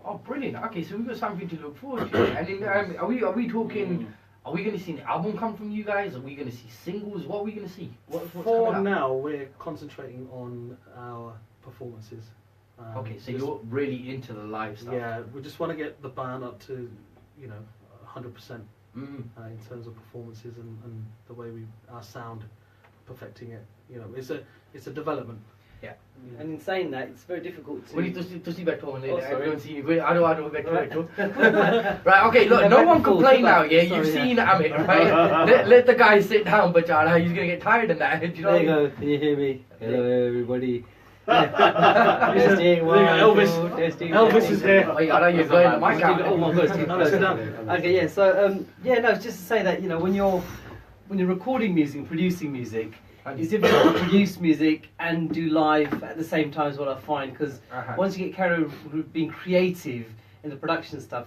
S1: Oh, brilliant. Okay, so we've got something to look forward to. And then, are we talking? Are we going to see an album come from you guys? Are we going to see singles? What are we going to see? What's
S2: For
S1: coming up?
S2: now, we're concentrating on our performances.
S1: Okay, so you're really into the live stuff.
S2: Yeah, we just want to get the band up to, 100%
S1: Mm.
S2: in terms of performances and the way our sound, perfecting it. It's a development.
S1: Yeah.
S4: And in saying that, it's very difficult to.
S1: We need to see better on
S4: Oh,
S1: it.
S4: sorry.
S1: Everyone see you. I don't better. Right. Okay. Look. No one complain now. Yeah. You've seen Amit. Right. let the guy sit down, Bachara. He's gonna get tired of that. Do you know?
S4: There you go. Can you hear me? Hello, everybody.
S2: Testing, one, Elvis.
S4: Testing.
S2: Elvis is here.
S1: Wait, I know you're going to my camera.
S4: Oh my God, Steve.
S2: No, sit down.
S4: Okay, yeah. So, just to say that when you're recording music, and producing music, it's difficult to produce music and do live at the same time is what I find, because once you get carried with being creative in the production stuff,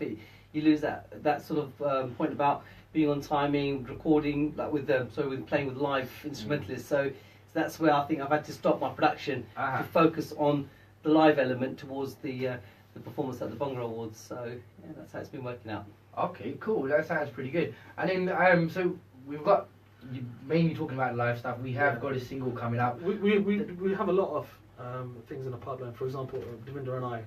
S4: you lose that sort of point about being on timing, recording like with playing with live instrumentalists. So that's where I think I've had to stop my production to focus on the live element towards the performance at the Bhangra Awards. So yeah, that's how it's been working out.
S1: Okay, cool. That sounds pretty good. And then, so we've got you mainly talking about live stuff. We have got a single coming out.
S2: We have a lot of things in the pipeline. For example, Devinder and I,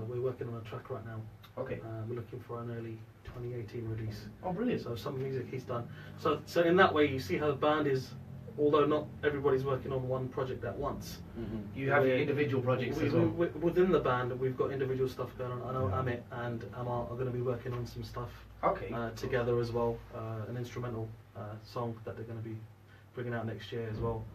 S2: we're working on a track right now.
S1: Okay.
S2: We're looking for an early 2018 release.
S1: Oh, brilliant.
S2: So some music he's done. So in that way, you see how the band is. Although not everybody's working on one project at once.
S1: Mm-hmm. You have your individual projects as well.
S2: Within the band, we've got individual stuff going on. I know Amit and Amar are going to be working on some stuff together as well. An instrumental song that they're going to be bringing out next year as well.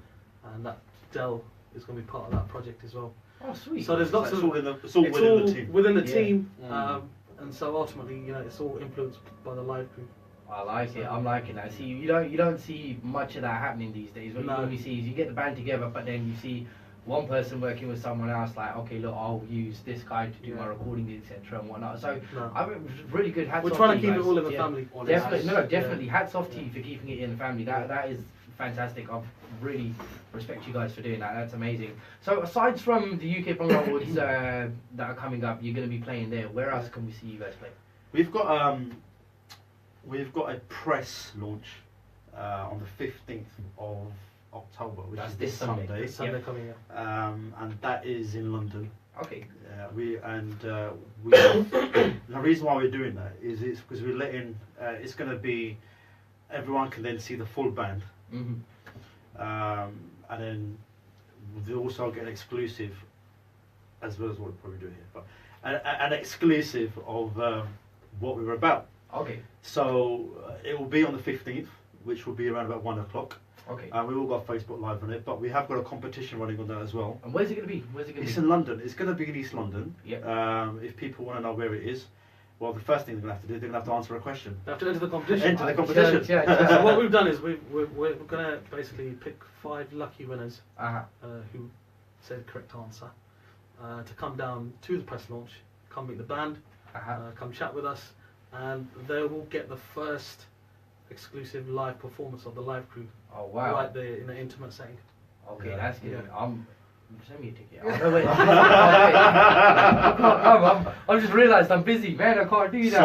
S2: And that Dell is going to be part of that project as well.
S1: Oh, sweet.
S2: So there's lots of...
S3: It's all within the team.
S2: Within the team. And so ultimately, it's all influenced by the live group.
S1: I like it. I'm liking that. See, you don't see much of that happening these days. What you normally see is you get the band together, but then you see one person working with someone else. Like, okay, look, I'll use this guy to do my recording, etc. and whatnot. So, I mean, really good. Hats off.
S2: We're trying to
S1: you
S2: keep
S1: guys.
S2: it all in the family.
S1: Definitely. Hats off to you for keeping it in the family. That is fantastic. I really respect you guys for doing that. That's amazing. So, aside from the UK Bhangra Awards that are coming up, you're going to be playing there. Where else can we see you guys play?
S3: We've got a press launch on the 15th of October, which is this Sunday.
S2: This Sunday coming up.
S3: And that is in London.
S1: Okay.
S3: The reason why we're doing that is it's because we're letting. It's going to be. Everyone can then see the full band.
S1: Mm-hmm.
S3: And then they also get an exclusive, as well as what we're probably doing here, but an exclusive of what we were about.
S1: Okay.
S3: So it will be on the 15th, which will be around about 1 o'clock.
S1: Okay.
S3: We all got Facebook Live on it, but we have got a competition running on that as well.
S1: And where's it going to be?
S3: It's in London. It's going to be in East London.
S1: Yep.
S3: If people want to know where it is, well, the first thing they're going to have to do, they're going to have to answer a question.
S2: They have to enter the competition.
S3: Enter the competition.
S1: Yeah.
S2: So what we've done is we're going to basically pick 5 lucky winners who said the correct answer to come down to the press launch, come meet the band, come chat with us, and they will get the first exclusive live performance of the live crew.
S1: Oh wow!
S2: Right there in an intimate setting.
S1: Okay, that's good.
S2: Yeah.
S1: Send me a ticket. Oh, no, wait. I just realised I'm busy, man. I can't do that.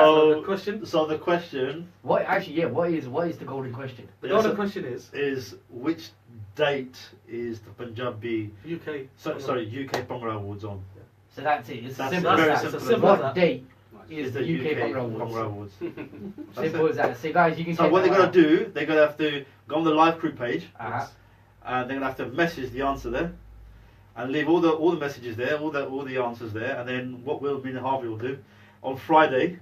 S3: So the question.
S1: What actually? Yeah. What is the golden question?
S2: The golden question
S3: is which date is the Punjabi
S2: UK
S3: Bhangra Awards on?
S1: Yeah. So that's it. It's
S3: that's
S1: simple as that. What date is the UK Bhangra Awards? Simple as that. So guys, you can.
S3: So what they're gonna do? They're gonna have to go on the live crew page,
S1: and
S3: they're gonna have to message the answer there, and leave all the messages there, all the answers there, and then what me and Harvey will do on Friday,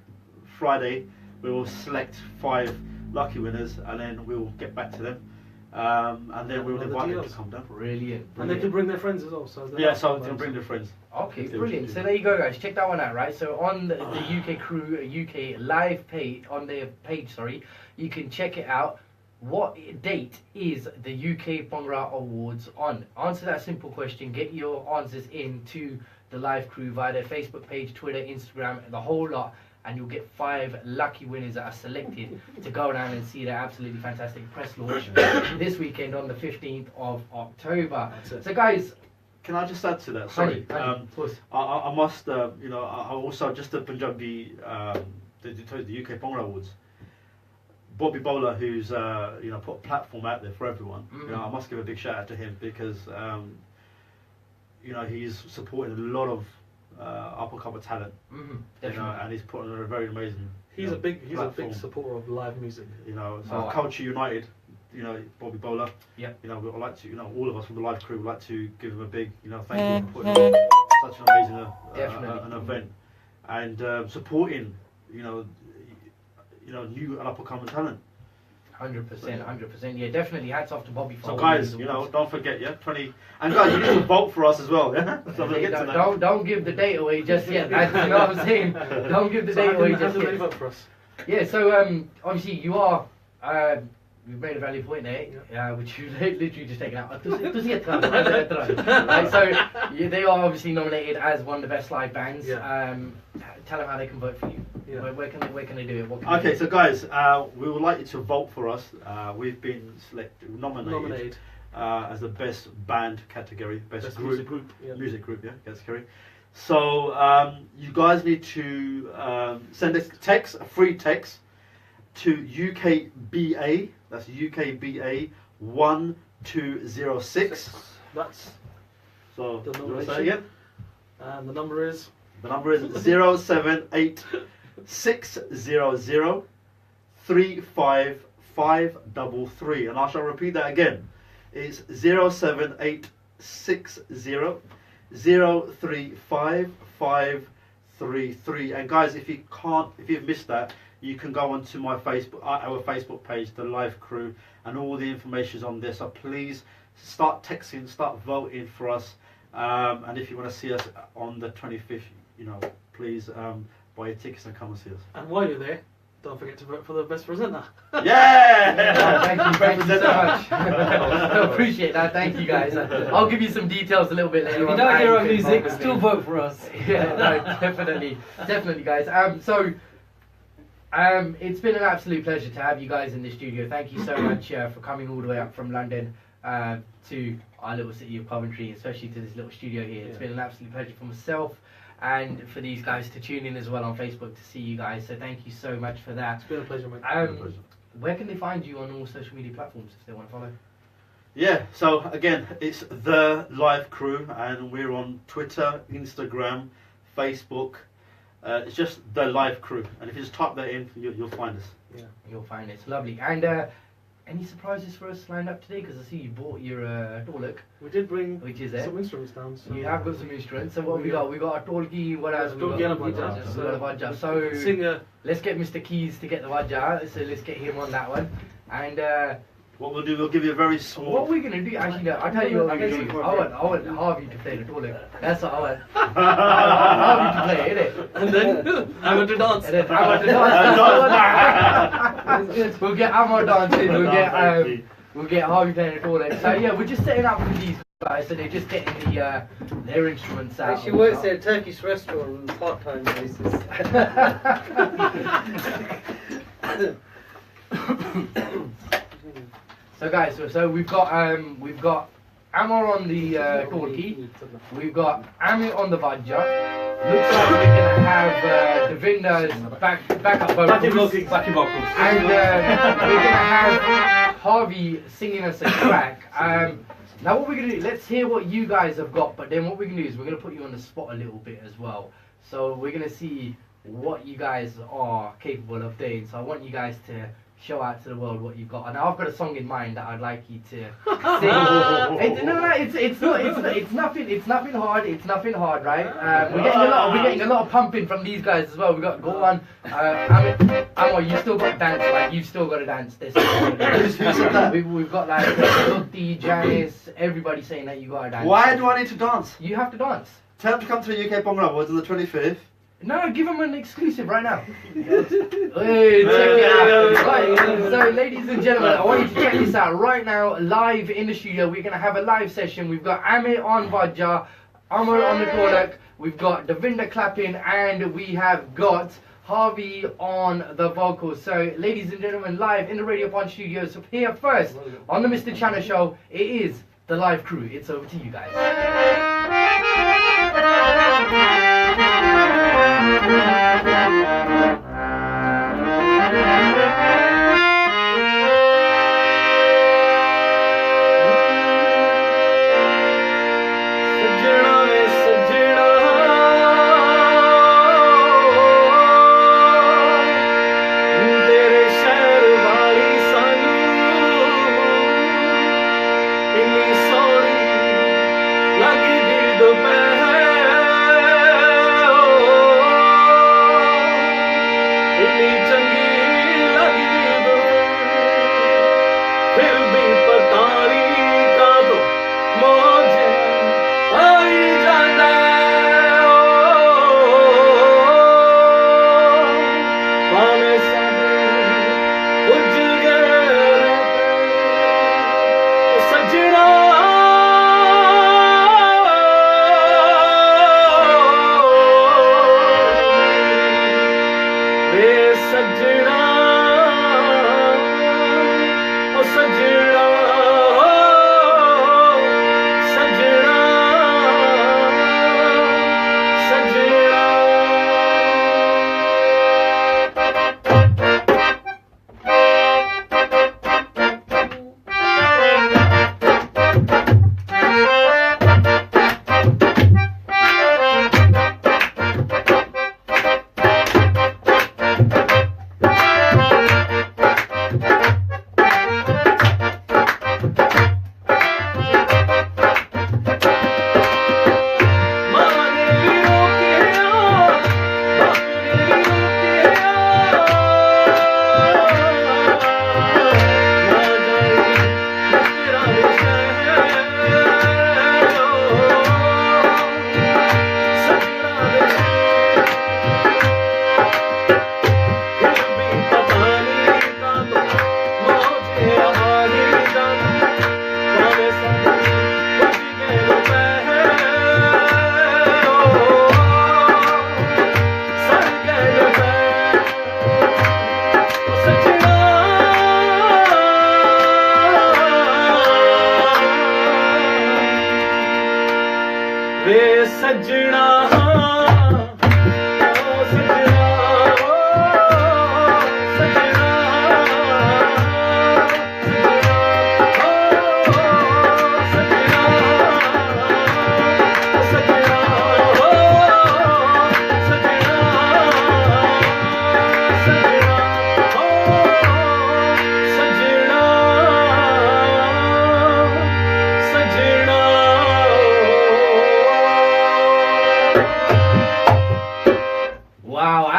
S3: we will select 5 lucky winners, and then we'll get back to them and then we will invite them to
S2: deals.
S3: come down.
S1: Brilliant.
S2: And they can bring their friends as well. So
S3: Yeah, so they can bring their friends.
S1: Okay,
S3: If they
S1: brilliant.
S3: wish to
S1: So
S3: do
S1: there you go, guys. Check that one out, right? So on the UK Crew UK live page, on their page, sorry, you can check it out. What date is the UK Bhangra Awards on? Answer that simple question. Get your answers in to the live crew via their Facebook page, Twitter, Instagram, the whole lot. And you'll get 5 lucky winners that are selected to go down and see their absolutely fantastic press launch this weekend on the 15th of October. So, guys,
S3: Can I just add to that? Sorry.
S1: of course.
S3: I must, you know, I also just the Punjabi, the UK Bhangra Awards. Bobby Bowler, who's you know, put a platform out there for everyone. You know, I must give a big shout out to him because you know, he's supporting a lot of up and coming talent. You know, and he's putting on a very amazing.
S2: He's a big
S3: platform.
S2: supporter of live music.
S3: You know, so Culture United. You know, Bobby Bowler.
S1: Yeah.
S3: You know, I'd like to. You know, all of us from the live crew would like to give him a big, you know, thank you for putting on such an amazing an event and supporting. You know, new and up and coming talent.
S1: 100%. Yeah, definitely. Hats off to Bobby for
S3: So
S1: all
S3: guys,
S1: these
S3: you know,
S1: awards.
S3: don't forget, yeah, 20. And guys, you need to vote for us as well, yeah. So we'll get to that.
S1: Don't give the date away just yet. That's, you know what I'm saying? Don't give the
S2: So
S1: date away
S2: how
S1: just
S2: do they
S1: yet.
S2: vote for us?
S1: Yeah. So obviously you are. You've made a valid point there, which you've literally just taken out. Right, so they are obviously nominated as one of the best live bands.
S2: Yeah.
S1: Tell them how they can vote for you.
S2: Yeah.
S1: Where can they do it? What can they
S3: Okay,
S1: do?
S3: so guys, we would like you to vote for us. We've been nominated as the best band category, best group,
S2: music group. Yeah.
S3: music group, yeah, category. So you guys need to send us a free text to UKBA. That's UKBA 1206.
S2: That's
S3: So
S2: the
S3: you wanna say
S2: nomination.
S3: again?
S2: And the number is.
S3: The number is 078-600-35533, and I shall repeat that again. It's 078-600-35533. And guys, if you've missed that, you can go onto my our Facebook page, the live crew, and all the information is on there. So please start texting, start voting for us. And if you want to see us on the 25th, you know, please buy your tickets and come and see us.
S2: And while you're there, don't forget to vote for the best presenter.
S3: Yeah!
S1: Thank you so much. I appreciate that. Thank you, guys. I'll give you some details a little bit later.
S4: If you
S1: on.
S4: don't hear our
S1: You can
S4: music,
S1: vote with
S4: still
S1: me.
S4: vote for us.
S1: Yeah, no, definitely, guys. It's been an absolute pleasure to have you guys in the studio. Thank you so much for coming all the way up from London to our little city of Coventry, especially to this little studio here. It's been an absolute pleasure for myself and for these guys to tune in as well on Facebook to see you guys. So thank you so much for that.
S2: It's been a pleasure, mate.
S1: Where can they find you on all social media platforms if they want to follow?
S3: Yeah, so again, it's the live crew, and we're on Twitter, Instagram, Facebook. It's just the live crew, and if you just type that in, you'll find us.
S1: Yeah, you'll find it. It's lovely. And any surprises for us lined up today? Because I see you bought your dolak,
S2: We did bring
S1: which is it.
S2: some instruments down. So
S1: You have got some instruments. So what have we got? We got a dolki. What else? have we
S2: Dolki
S1: got?
S2: and a
S1: We
S2: vajja.
S1: got a vajja. So
S2: singer.
S1: let's get Mr. Keys to get the vajja. So let's get him on that one. And
S3: What we'll do, we'll give you a very small.
S1: what we're gonna do? Actually, no. I'll tell you what we're gonna do. I want Harvey to play the dolak. That's what I want. Harvey to play it, innit?
S2: And then I want to dance.
S1: And then I want to dance. We'll get Amar dancing. We'll get Harvey playing the dolak. So yeah, we're just setting up with these guys. So they're just getting their instruments out.
S4: She works at a Turkish restaurant on a part-time basis.
S1: So guys, so we've got Amar on the dolki. We've got Amit on the vajja. Looks like we're gonna have Devinder's backup vocals.
S5: Backing vocals.
S1: And we're gonna have Harvey singing us a track. Now what we're gonna do, let's hear what you guys have got, but then what we're gonna do is we're gonna put you on the spot a little bit as well. So we're gonna see what you guys are capable of doing. So I want you guys to show out to the world what you've got. And I've got a song in mind that I'd like you to sing. It's nothing hard. It's nothing hard, right? We're getting a lot of pumping from these guys as well. We got go on. Amor, you still got to dance. Like you've still got to dance. This. We've got like Tutti, Janice, everybody saying that you got to dance.
S3: Why do I need to dance?
S1: You have to dance.
S3: Tell them to come to the UK Bhangra Awards on the 25th.
S1: No, give them an exclusive right now. Hey, check it out. Right, so, ladies and gentlemen, I want you to check this out right now, live in the studio. We're going to have a live session. We've got Amir on Vajja, Amar on the Tolak, we've got Davinda clapping, and we have got Harvey on the vocals. So, ladies and gentlemen, live in the RadioPanj studios. So here first on the Mr. Chana show, it is the live crew. It's over to you guys.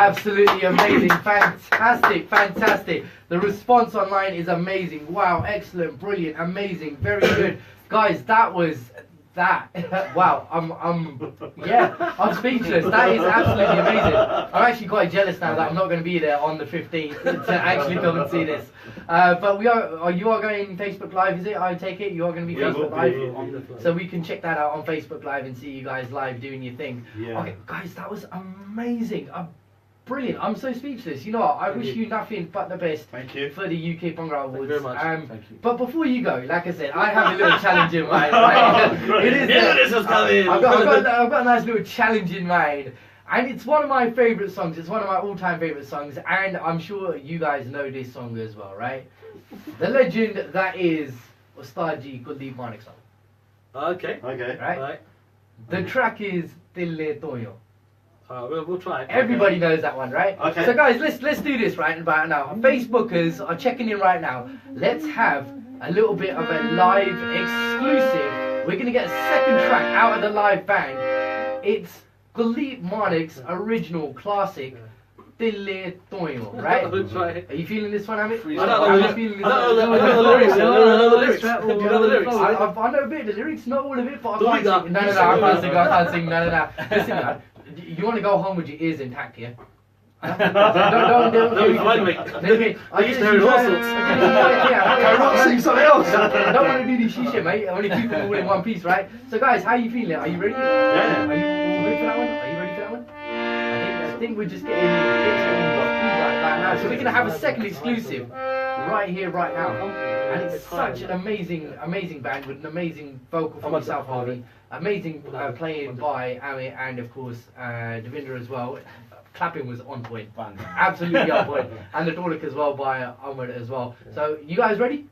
S1: Absolutely amazing, fantastic. The response online is amazing. Wow, excellent, brilliant, amazing, very good. Guys, that was that. Wow, I'm speechless. That is absolutely amazing. I'm actually quite jealous now that I'm not going to be there on the 15th to actually come and see this. But you are going Facebook Live, is it? I take it you are going to be Facebook Live, so we can check that out on Facebook Live and see you guys live doing your thing.
S3: Yeah.
S1: Okay, guys, that was amazing. Brilliant. I'm so speechless. You know what? I wish you nothing but the best.
S3: Thank you.
S1: For the UK Bhangra Awards.
S2: Thank you very much. Thank you.
S1: But before you go, like I said, I have a little challenge in mind. Right?
S2: This was coming.
S1: I've got a nice little challenge in mind. And it's one of my favourite songs. It's one of my all-time favourite songs. And I'm sure you guys know this song as well, right? The legend that is Ustadji Kuldeep Manik song.
S2: Okay.
S3: Okay.
S1: Right? The track is Dil Le Toyo.
S2: We'll try it.
S1: Everybody knows that one, right?
S3: Okay.
S1: So guys, let's do this right about now. Facebookers are checking in right now. Let's have a little bit of a live exclusive. We're gonna get a second track out of the live band. It's Gulip Manik's original classic, Dille Toyo, right?
S2: We'll try it.
S1: Are you feeling this one, Amit?
S2: I don't know the lyrics. I
S1: know a bit of the lyrics, not all of it, but
S2: Do
S1: I
S2: we
S1: can't
S2: got-
S1: sing. No, I can't sing, I can't sing, no. Listen, man, you want to go home with your ears intact, yeah? Don't
S2: I used to hear all sorts.
S3: I'm not sing something else.
S1: I don't want to do this shisha, mate. I want to keep them all in one piece, right? So, guys, how are you feeling? Are you ready?
S3: Yeah.
S1: Are you ready for that one? Are you ready for that one? I think we're just getting right now. So we're gonna have a second exclusive right here, right now. And it's such an amazing band with an amazing vocal from yourself, Harvey. Amazing playing by Amit and of course Devinder as well. Clapping was on point, absolutely on point, and the Dorlick as well by Ahmed as well. So you guys ready?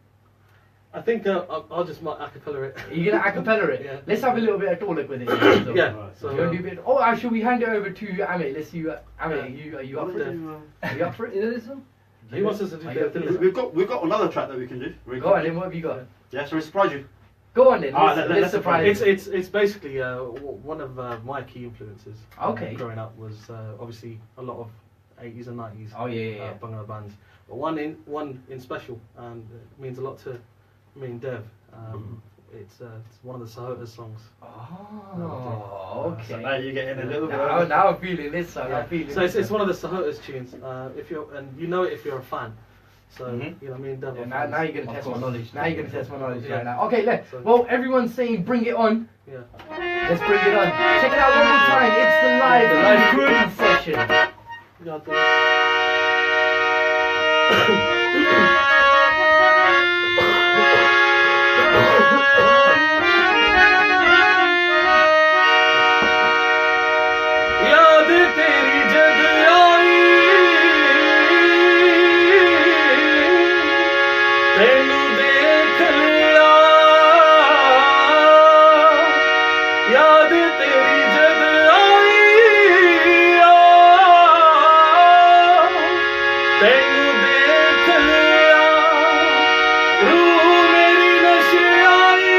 S2: I think I'll just acapella it.
S1: Are you gonna acapella it?
S2: Yeah.
S1: Let's have a little bit of Dorlick with it. So,
S2: Yeah.
S1: So you wanna do a bit? Oh, actually, we hand it over to Amit. Let's see. Amit, are you up for it? Are you up for it?
S4: You know this one?
S2: He wants us to do that.
S3: We've got another track that we can do.
S1: Go on, then. What have you got?
S3: Yeah, so we surprise you.
S1: Go on then.
S3: Alright,
S1: Let's surprise.
S2: It's basically one of my key influences.
S1: Okay.
S2: Growing up was obviously a lot of 80s and 90s.
S1: Oh yeah.
S2: Bhangra bands, but one in special, and it means a lot to me and Dev. It's one of the Sahota's songs.
S1: Oh, okay.
S3: So now you get in a little bit.
S1: Now I'm feeling this song.
S2: Yeah.
S1: I'm feeling.
S2: So
S1: this
S2: it's
S1: one.
S2: one of the Sahota's tunes. If you're you know it if you're a fan. So you know me and Dev.
S1: Yeah,
S2: are
S1: now
S2: fans.
S1: you're gonna test my knowledge. Now you're gonna test my knowledge
S2: Yeah.
S1: right now. Okay,
S2: So-
S1: well, everyone's saying bring it on.
S2: Yeah.
S1: Let's bring it on. Check it out one more time. It's the live recording session.
S2: Yeah, याद तेरी जग आई तेनू देख लिया याद तेरी जग आई तेनू देख लिया रूह मेरी नशे आई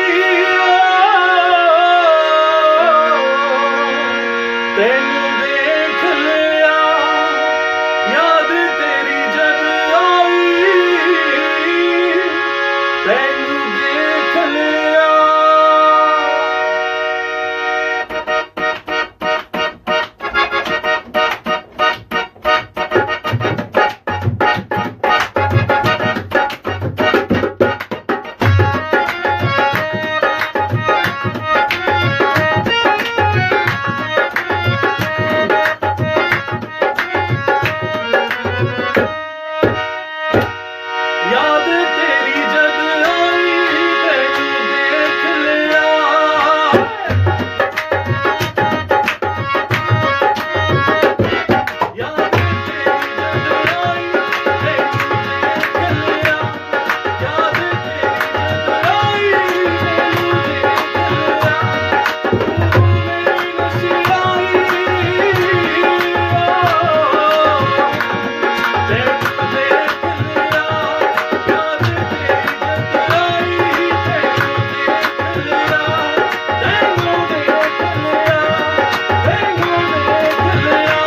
S2: तेनू देख लिया याद तेरी जग आई तेनू देख लिया याद तेरी जग आई तेनू देख लिया याद तेरी जग आई तेनू देख लिया याद तेरी जग आई तेनू देख लिया मेरी नशी आई तेनू देख लिया याद तेरी जग आई तेनू देख लिया तेनू देख लिया तेनू देख लिया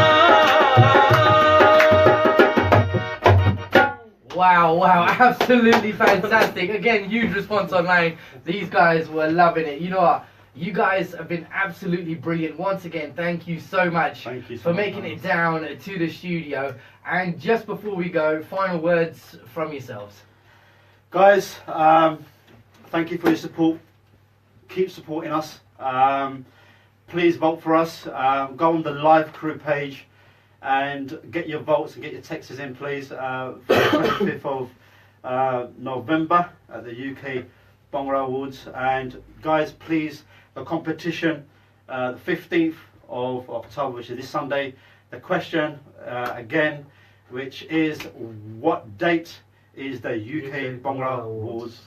S1: Wow, absolutely fantastic. Again, huge response online. These guys were loving it. You know what? You guys have been absolutely brilliant. Once again, thank you so much
S3: Thank you so
S1: for
S3: much,
S1: making
S3: man.
S1: it down to the studio. And just before we go, final words from yourselves.
S3: Guys, thank you for your support. Keep supporting us. Please vote for us. Go on the live crew page and get your votes and get your texts in, please. For the 25th of November at the UK Bhangra Awards. And guys, please, the competition, the 15th of October, which is this Sunday. The question, again, which is what date is the UK Bhangra Awards?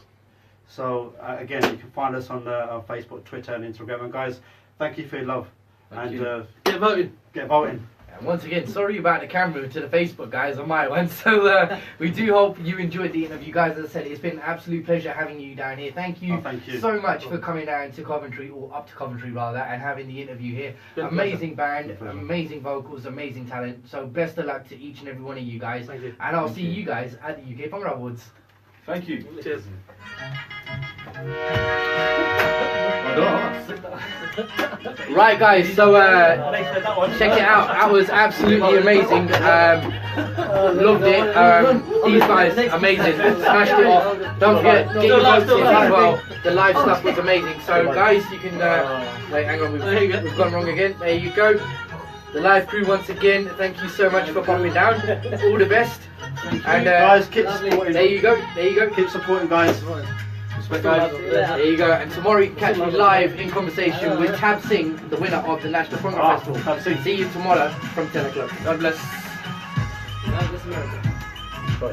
S3: So again, you can find us on Facebook, Twitter and Instagram. And guys, thank you for your love. And
S2: get voting.
S3: Get voting.
S1: And once again, sorry about the camera to the Facebook guys on my one. So we do hope you enjoyed the interview, guys. As I said, it's been an absolute pleasure having you down here. Thank you, so much for coming down to Coventry, or up to Coventry rather, and having the interview here. Amazing band, amazing vocals, amazing talent. So best of luck to each and every one of you guys.
S2: Thank you.
S1: And I'll see you guys at the UK Bhangra Awards.
S5: Thank you.
S2: Cheers.
S1: Right, guys, so check it out. That was absolutely amazing. Loved it. These guys, amazing. Smashed it off. Don't forget, get your votes in as well. The live stuff was amazing. So, guys, you can. Wait, hang on, we've gone wrong again. There you go. The live crew, once again, thank you so much for popping down. All the best. And
S3: guys, keep supporting.
S1: There you go. There you go.
S3: Keep supporting, guys. Respect, guys.
S1: There you go. And tomorrow you can catch me live in conversation with Tab Singh, the winner of the National Bhangra Festival. See you tomorrow from 10 o'clock. God bless.
S4: God bless America.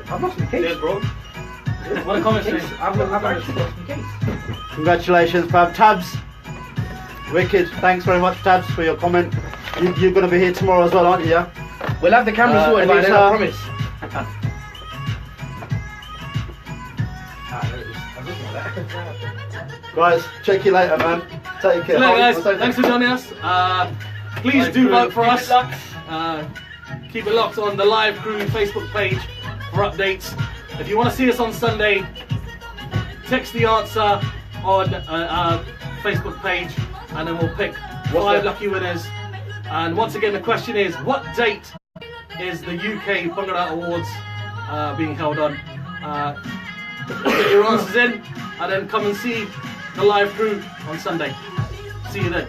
S1: I've lost my case.
S5: Cheers, bro.
S1: What a conversation. I've actually lost my case.
S3: Congratulations, fam. Tabs. Wicked. Thanks very much, Tabs, for your comment. You're going to be here tomorrow as well, aren't you? Yeah?
S1: We'll have the camera sorted by then, I promise.
S3: Guys, check you later, man. Take care.
S2: Guys, thanks for joining us. Please do vote for us. Keep it locked on the Live Crew Facebook page for updates. If you want to see us on Sunday, text the answer on our Facebook page, and then we'll pick 5 lucky winners. And once again, the question is, what date is the UK Bhangra Awards being held on? Get your answers in, and then come and see the Live Crew on Sunday. See you then.